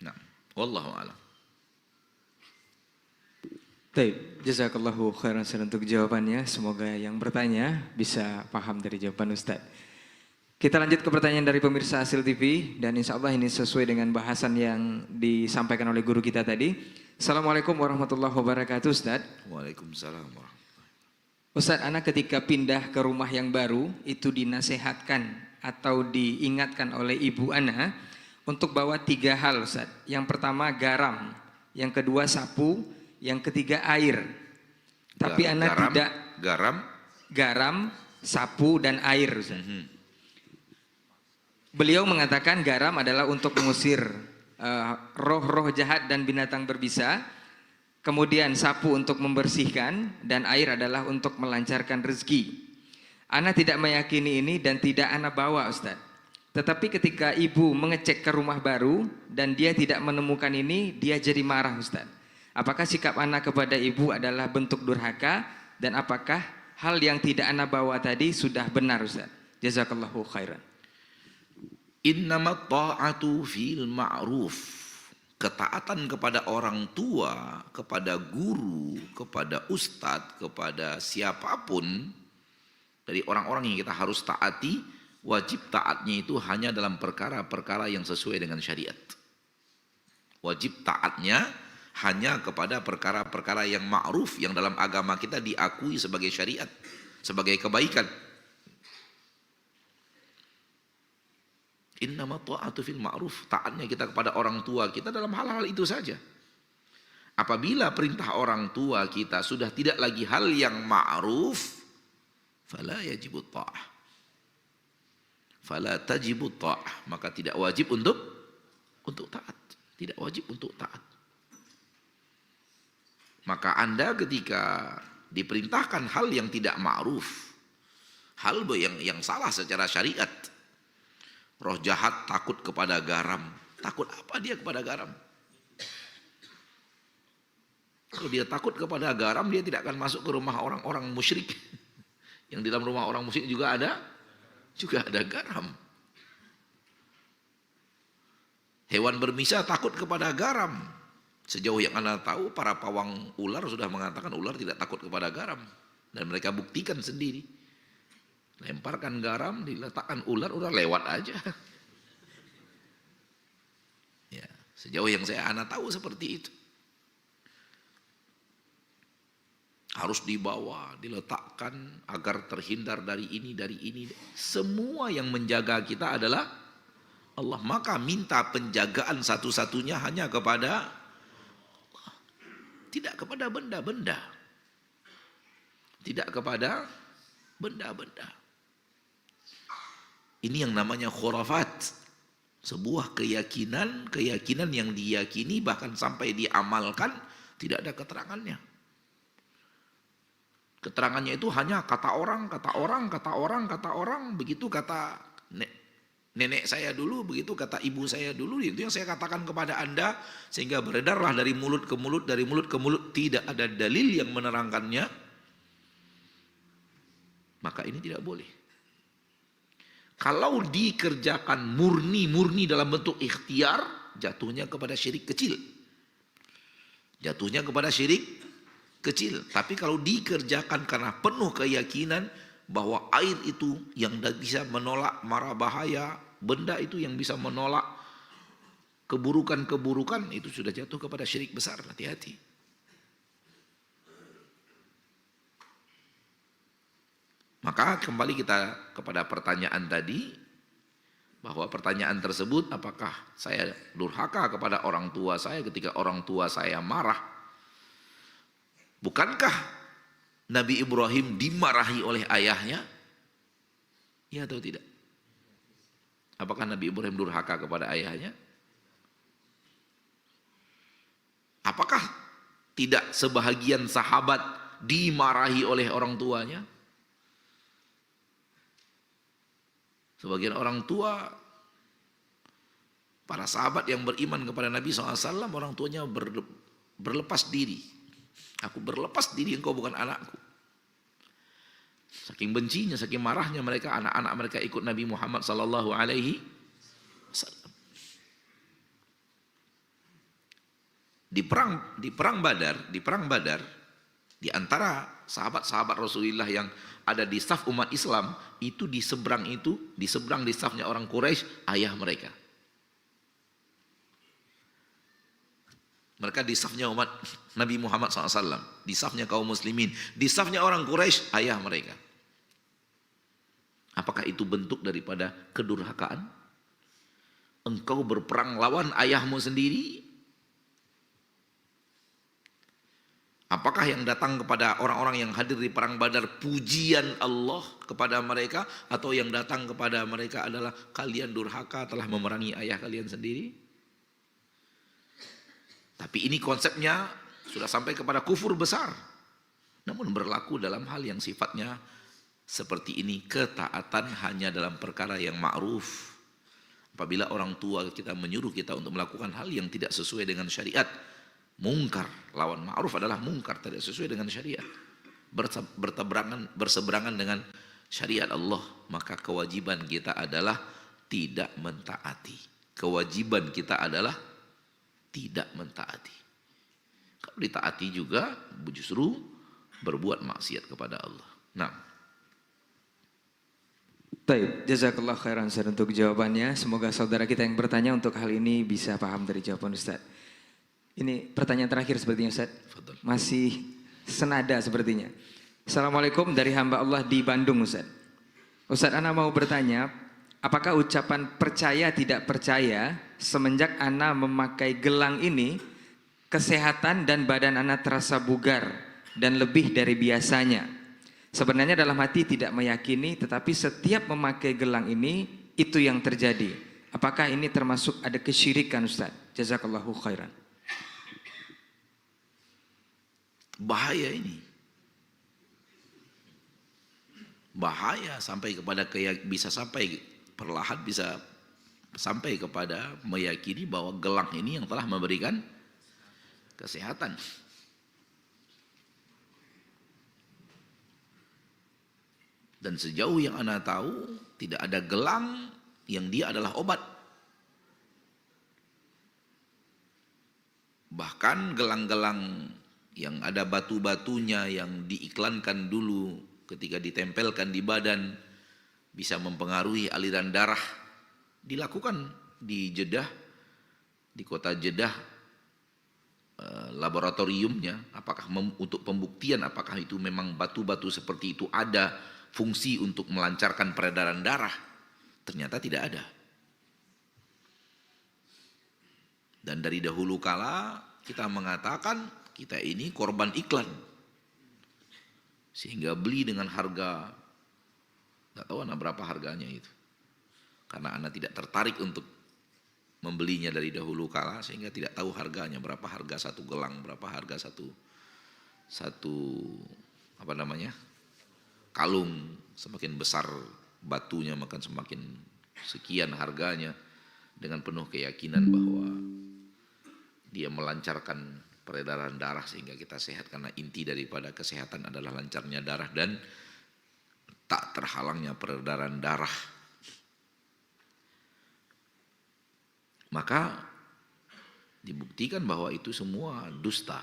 Nah, wallahu a'lam. Baik, jazakallahu khairan untuk jawabannya. Semoga yang bertanya bisa paham dari jawaban Ustadz. Kita lanjut ke pertanyaan dari pemirsa Hasil TV, dan insya Allah ini sesuai dengan bahasan yang disampaikan oleh guru kita tadi. Assalamualaikum warahmatullahi wabarakatuh, Ustadz. Waalaikumsalam warahmatullahi. Ustadz, anak ketika pindah ke rumah yang baru itu dinasehatkan atau diingatkan oleh ibu anak untuk bawa 3 hal, Ustadz. Yang pertama garam, yang kedua sapu, yang ketiga air. Tapi anak tidak garam, sapu dan air, Ustadz. Beliau mengatakan garam adalah untuk mengusir roh-roh jahat dan binatang berbisa. Kemudian sapu untuk membersihkan, dan air adalah untuk melancarkan rezeki. Ana tidak meyakini ini dan tidak ana bawa, Ustaz. Tetapi ketika ibu mengecek ke rumah baru dan dia tidak menemukan ini, dia jadi marah, Ustaz. Apakah sikap ana kepada ibu adalah bentuk durhaka, dan apakah hal yang tidak ana bawa tadi sudah benar, Ustaz? Jazakallahu khairan. Innamat ta'atu fil ma'ruf. Ketaatan kepada orang tua, kepada guru, kepada ustadz, kepada siapapun dari orang-orang yang kita harus taati, wajib taatnya itu hanya dalam perkara-perkara yang sesuai dengan syariat. Wajib taatnya hanya kepada perkara-perkara yang ma'ruf, yang dalam agama kita diakui sebagai syariat, sebagai kebaikan. Innama ta'atu fil ma'ruf. Taatnya kita kepada orang tua kita dalam hal-hal itu saja. Apabila perintah orang tua kita sudah tidak lagi hal yang ma'ruf, fala yajibut ta'ah. Fala tajibut ta'ah. Maka tidak wajib untuk taat. Tidak wajib untuk taat. Maka Anda ketika diperintahkan hal yang tidak ma'ruf, hal yang salah secara syariat, roh jahat takut kepada garam. Takut apa dia kepada garam? Kalau dia takut kepada garam, dia tidak akan masuk ke rumah orang-orang musyrik. Yang di dalam rumah orang musyrik juga ada garam. Hewan berbisa takut kepada garam. Sejauh yang Anda tahu, para pawang ular sudah mengatakan ular tidak takut kepada garam. Dan mereka buktikan sendiri. Lemparkan garam, diletakkan ular lewat aja. Ya, sejauh yang Anda tahu seperti itu. Harus dibawa, diletakkan agar terhindar dari ini, dari ini. Semua yang menjaga kita adalah Allah. Maka minta penjagaan satu-satunya hanya kepada Allah. Tidak kepada benda-benda. Tidak kepada benda-benda. Ini yang namanya khurafat. Sebuah keyakinan yang diyakini bahkan sampai diamalkan tidak ada keterangannya. Keterangannya itu hanya kata orang, begitu kata nenek saya dulu, begitu kata ibu saya dulu, itu yang saya katakan kepada Anda, sehingga beredarlah dari mulut ke mulut, tidak ada dalil yang menerangkannya, maka ini tidak boleh. Kalau dikerjakan murni dalam bentuk ikhtiar, jatuhnya kepada syirik kecil. Tapi kalau dikerjakan karena penuh keyakinan bahwa air itu yang bisa menolak mara bahaya, benda itu yang bisa menolak keburukan-keburukan, itu sudah jatuh kepada syirik besar. Hati-hati. Maka kembali kita kepada pertanyaan tadi, bahwa pertanyaan tersebut, apakah saya durhaka kepada orang tua saya ketika orang tua saya marah? Bukankah Nabi Ibrahim dimarahi oleh ayahnya? Ya atau tidak? Apakah Nabi Ibrahim durhaka kepada ayahnya? Apakah tidak sebahagian sahabat dimarahi oleh orang tuanya? Sebagian orang tua, para sahabat yang beriman kepada Nabi SAW, orang tuanya berlepas diri. Aku berlepas diri, engkau bukan anakku. Saking bencinya, saking marahnya mereka, anak-anak mereka ikut Nabi Muhammad sallallahu alaihi wasallam. Di perang Badar, di antara sahabat-sahabat Rasulullah yang ada di saf umat Islam, itu di seberang di safnya orang Quraisy, ayah mereka. Mereka di safnya umat Nabi Muhammad SAW, di safnya kaum muslimin, di safnya orang Quraisy, ayah mereka. Apakah itu bentuk daripada kedurhakaan? Engkau berperang lawan ayahmu sendiri? Apakah yang datang kepada orang-orang yang hadir di perang Badar pujian Allah kepada mereka, atau yang datang kepada mereka adalah kalian durhaka telah memerangi ayah kalian sendiri? Tapi ini konsepnya sudah sampai kepada kufur besar. Namun berlaku dalam hal yang sifatnya seperti ini, ketaatan hanya dalam perkara yang ma'ruf. Apabila orang tua kita menyuruh kita untuk melakukan hal yang tidak sesuai dengan syariat, mungkar, lawan ma'ruf adalah mungkar, tidak sesuai dengan syariat, berseberangan dengan syariat Allah, maka kewajiban kita adalah tidak mentaati. Kewajiban kita adalah tidak mentaati. Kalau ditaati juga justru berbuat maksiat kepada Allah. Nah, Baik, jazakallah khairan Ustaz untuk jawabannya. Semoga saudara kita yang bertanya untuk hal ini bisa paham dari jawaban Ustaz. Ini pertanyaan terakhir sepertinya Ustaz. Fadal. Masih senada sepertinya. Assalamualaikum dari hamba Allah di Bandung Ustaz. Ustaz, ana mau bertanya, apakah ucapan percaya tidak percaya semenjak ana memakai gelang ini, kesehatan dan badan ana terasa bugar dan lebih dari biasanya. Sebenarnya dalam hati tidak meyakini, tetapi setiap memakai gelang ini, itu yang terjadi. Apakah ini termasuk ada kesyirikan Ustaz? Jazakallahu khairan. Bahaya ini. Bahaya sampai kepada bisa sampai perlahan bisa sampai kepada meyakini bahwa gelang ini yang telah memberikan kesehatan. Dan sejauh yang ana tahu, tidak ada gelang yang dia adalah obat. Bahkan gelang-gelang yang ada batu-batunya yang diiklankan dulu ketika ditempelkan di badan bisa mempengaruhi aliran darah, dilakukan di Jeddah, di kota Jeddah, laboratoriumnya, apakah untuk pembuktian apakah itu memang batu-batu seperti itu ada fungsi untuk melancarkan peredaran darah, ternyata tidak ada. Dan dari dahulu kala kita mengatakan kita ini korban iklan, sehingga beli dengan harga nggak tahu berapa harganya itu. karena Anda tidak tertarik untuk membelinya dari dahulu kala, sehingga tidak tahu harganya, berapa harga satu gelang, berapa harga satu apa namanya, kalung. Semakin besar batunya maka semakin sekian harganya, dengan penuh keyakinan bahwa dia melancarkan peredaran darah sehingga kita sehat, karena inti daripada kesehatan adalah lancarnya darah dan tak terhalangnya peredaran darah. Maka dibuktikan bahwa itu semua dusta.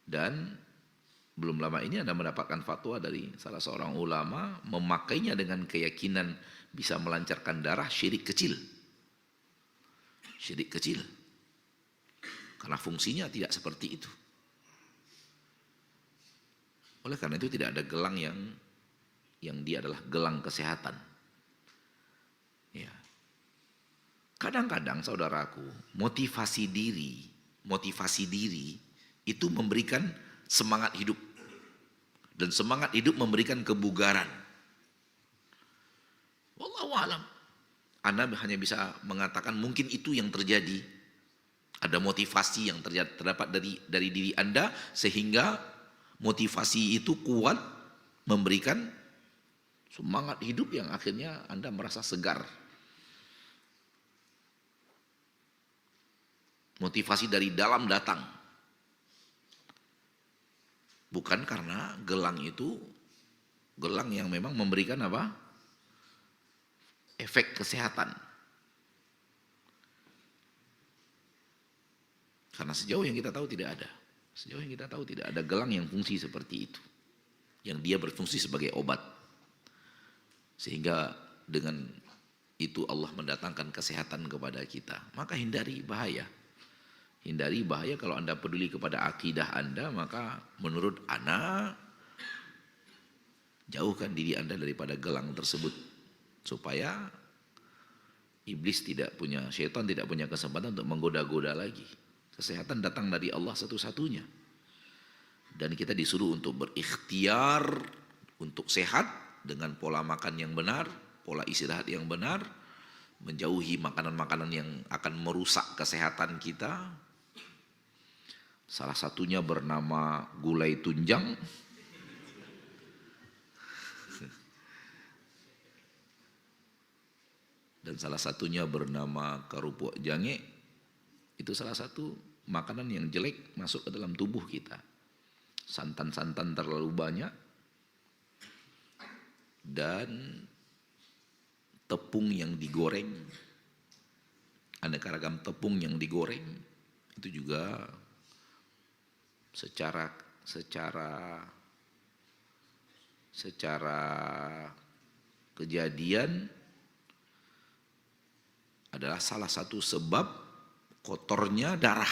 Dan belum lama ini Anda mendapatkan fatwa dari salah seorang ulama, memakainya dengan keyakinan bisa melancarkan darah, syirik kecil. Syirik kecil. Karena fungsinya tidak seperti itu. Oleh karena itu tidak ada gelang yang dia adalah gelang kesehatan. Ya. Kadang-kadang saudaraku, motivasi diri itu memberikan semangat hidup. Dan semangat hidup memberikan kebugaran. Wallahu a'lam. Anda hanya bisa mengatakan mungkin itu yang terjadi. Ada motivasi yang terdapat dari diri Anda, sehingga motivasi itu kuat memberikan semangat hidup yang akhirnya Anda merasa segar. Motivasi dari dalam datang. Bukan karena gelang itu gelang yang memang memberikan apa? Efek kesehatan. Karena sejauh yang kita tahu tidak ada. Sejauh yang kita tahu tidak ada gelang yang fungsi seperti itu. Yang dia berfungsi sebagai obat. Sehingga dengan itu Allah mendatangkan kesehatan kepada kita. Maka hindari bahaya. Hindari bahaya kalau Anda peduli kepada akidah Anda, maka menurut Ana jauhkan diri Anda daripada gelang tersebut, supaya iblis tidak punya, syaitan tidak punya kesempatan untuk menggoda-goda lagi. Kesehatan datang dari Allah satu-satunya. Dan kita disuruh untuk berikhtiar untuk sehat dengan pola makan yang benar, pola istirahat yang benar, menjauhi makanan-makanan yang akan merusak kesehatan kita. Salah satunya bernama gulai tunjang. Dan salah satunya bernama kerupuk jange. Itu salah satu makanan yang jelek masuk ke dalam tubuh kita. Santan-santan terlalu banyak. Dan tepung yang digoreng. Aneka ragam tepung yang digoreng. Itu juga secara kejadian adalah salah satu sebab kotornya darah.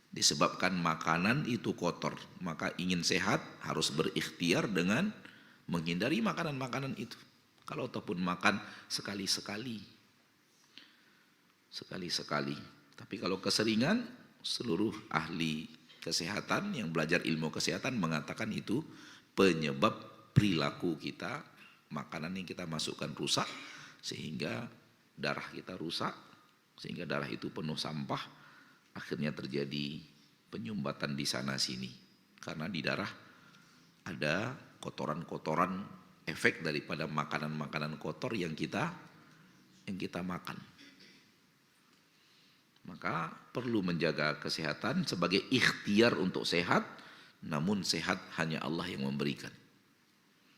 Disebabkan makanan itu kotor, maka ingin sehat harus berikhtiar dengan menghindari makanan-makanan itu. Kalau ataupun makan sekali-sekali. Sekali-sekali. Tapi kalau keseringan, seluruh ahli kesehatan yang belajar ilmu kesehatan mengatakan itu penyebab perilaku kita, makanan yang kita masukkan rusak, sehingga darah kita rusak, sehingga darah itu penuh sampah, akhirnya terjadi penyumbatan di sana sini. Karena di darah ada kotoran-kotoran efek daripada makanan-makanan kotor yang kita makan. Maka perlu menjaga kesehatan sebagai ikhtiar untuk sehat, namun sehat hanya Allah yang memberikan.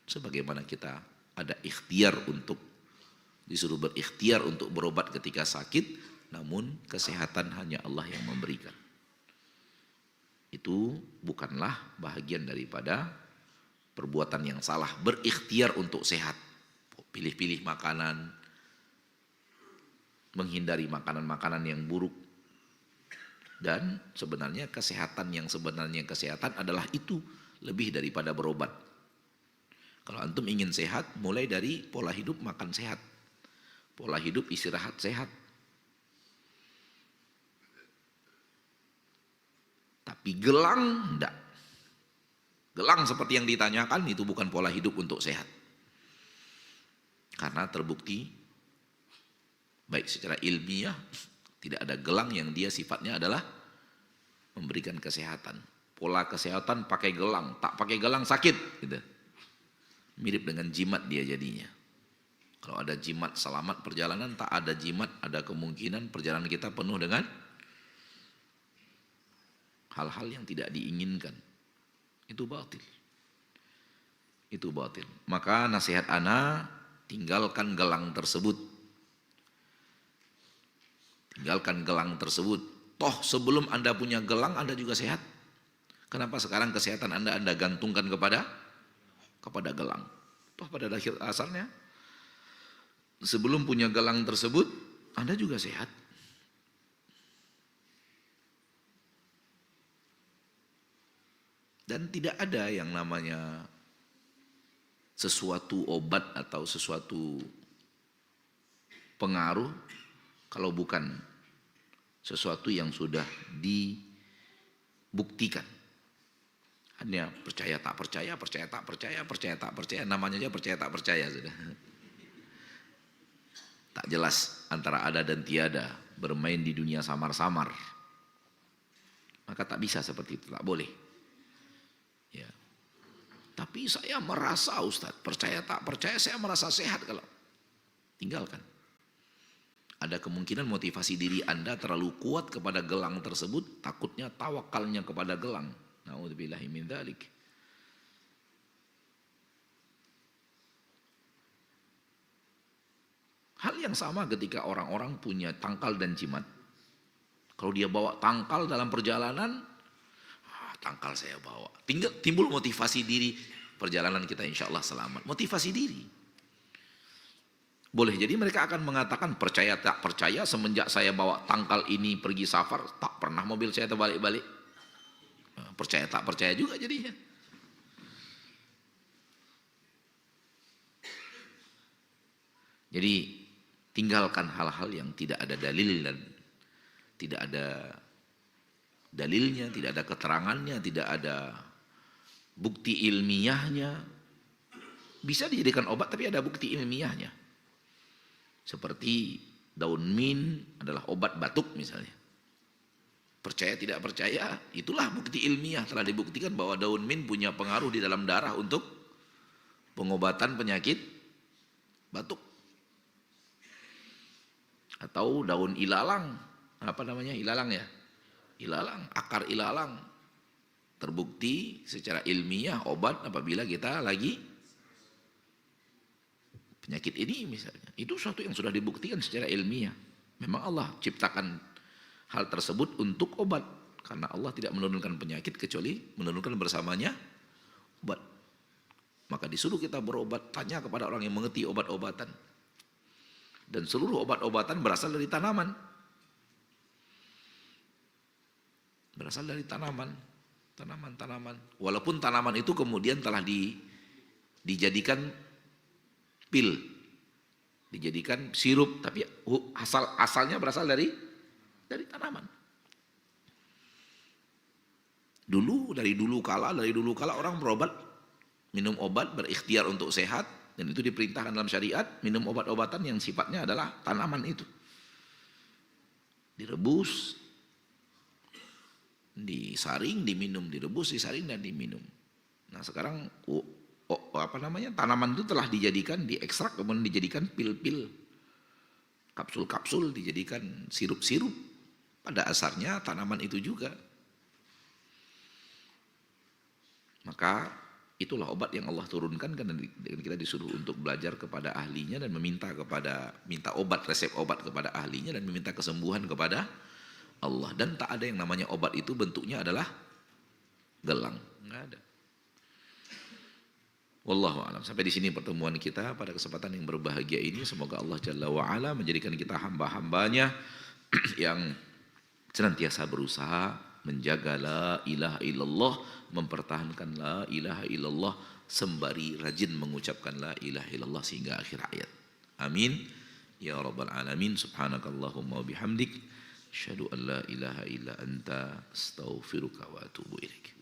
Sebagaimana kita ada ikhtiar untuk disuruh berikhtiar untuk berobat ketika sakit, namun kesehatan hanya Allah yang memberikan. Itu bukanlah bahagian daripada perbuatan yang salah, berikhtiar untuk sehat. Pilih-pilih makanan, menghindari makanan-makanan yang buruk. Dan sebenarnya kesehatan yang sebenarnya kesehatan adalah itu, lebih daripada berobat. Kalau antum ingin sehat, mulai dari pola hidup makan sehat, pola hidup istirahat sehat. Tapi gelang enggak. Gelang seperti yang ditanyakan itu bukan pola hidup untuk sehat. Karena terbukti baik secara ilmiah tidak ada gelang yang dia sifatnya adalah memberikan kesehatan. Pola kesehatan pakai gelang, tak pakai gelang sakit gitu. Mirip dengan jimat dia jadinya. Kalau ada jimat selamat perjalanan, tak ada jimat ada kemungkinan perjalanan kita penuh dengan hal-hal yang tidak diinginkan. Itu batil. Itu batil. Maka nasihat ana, tinggalkan gelang tersebut. Tinggalkan gelang tersebut. Toh sebelum Anda punya gelang, Anda juga sehat. Kenapa sekarang kesehatan Anda gantungkan kepada gelang? Toh pada asalnya, sebelum punya gelang tersebut, Anda juga sehat. Dan tidak ada yang namanya sesuatu obat atau sesuatu pengaruh kalau bukan sesuatu yang sudah dibuktikan. Hanya percaya tak percaya, percaya tak percaya, percaya tak percaya, namanya aja percaya tak percaya sudah. Tak jelas antara ada dan tiada, bermain di dunia samar-samar. Maka tak bisa seperti itu, tak boleh. Ya. Tapi saya merasa Ustaz, percaya tak percaya saya merasa sehat kalau tinggalkan. Ada kemungkinan motivasi diri Anda terlalu kuat kepada gelang tersebut, takutnya tawakalnya kepada gelang. Na'udzubillahi min dzalik. Hal yang sama ketika orang-orang punya tangkal dan jimat. Kalau dia bawa tangkal dalam perjalanan, tangkal saya bawa. Timbul motivasi diri, perjalanan kita insya Allah selamat. Motivasi diri. Boleh jadi mereka akan mengatakan percaya tak percaya semenjak saya bawa tangkal ini pergi safar, tak pernah mobil saya terbalik-balik. Percaya tak percaya juga jadinya. Jadi tinggalkan hal-hal yang tidak ada dalil dan tidak ada dalilnya, tidak ada keterangannya, tidak ada bukti ilmiahnya. Bisa dijadikan obat tapi ada bukti ilmiahnya. Seperti daun mint adalah obat batuk misalnya. Percaya tidak percaya, itulah bukti ilmiah. Telah dibuktikan bahwa daun mint punya pengaruh di dalam darah untuk pengobatan penyakit batuk. Atau daun ilalang, apa namanya ilalang ya? Ilalang, akar ilalang. Terbukti secara ilmiah obat apabila kita lagi penyakit ini misalnya. Itu suatu yang sudah dibuktikan secara ilmiah. Memang Allah ciptakan hal tersebut untuk obat. Karena Allah tidak menurunkan penyakit kecuali menurunkan bersamanya obat. Maka disuruh kita berobat, tanya kepada orang yang mengerti obat-obatan. Dan seluruh obat-obatan berasal dari tanaman. Berasal dari tanaman. Walaupun tanaman itu kemudian telah dijadikan pil, dijadikan sirup, tapi asalnya berasal dari tanaman. Dari dulu kala orang berobat, minum obat berikhtiar untuk sehat, dan itu diperintahkan dalam syariat, minum obat-obatan yang sifatnya adalah tanaman itu. Direbus, disaring, diminum, direbus, disaring dan diminum. Nah, sekarang tanaman itu telah dijadikan, diekstrak kemudian dijadikan pil-pil, kapsul-kapsul, dijadikan sirup-sirup. Pada asarnya tanaman itu juga. Maka itulah obat yang Allah turunkan, karena kita disuruh untuk belajar kepada ahlinya dan minta obat, resep obat kepada ahlinya dan meminta kesembuhan kepada Allah. Dan tak ada yang namanya obat itu bentuknya adalah gelang, nggak ada. Wallahu a'lam. Sampai di sini pertemuan kita pada kesempatan yang berbahagia ini. Semoga Allah Jalla wa Ala menjadikan kita hamba-hambanya yang senantiasa berusaha menjaga la ilaha illallah, mempertahankan la ilaha illallah sembari rajin mengucapkan la ilaha illallah sehingga akhir hayat. Amin ya rabbal alamin. Subhanakallahumma wa bihamdik, asyhadu an la ilaha illa anta, astaghfiruka wa atubu ilaik.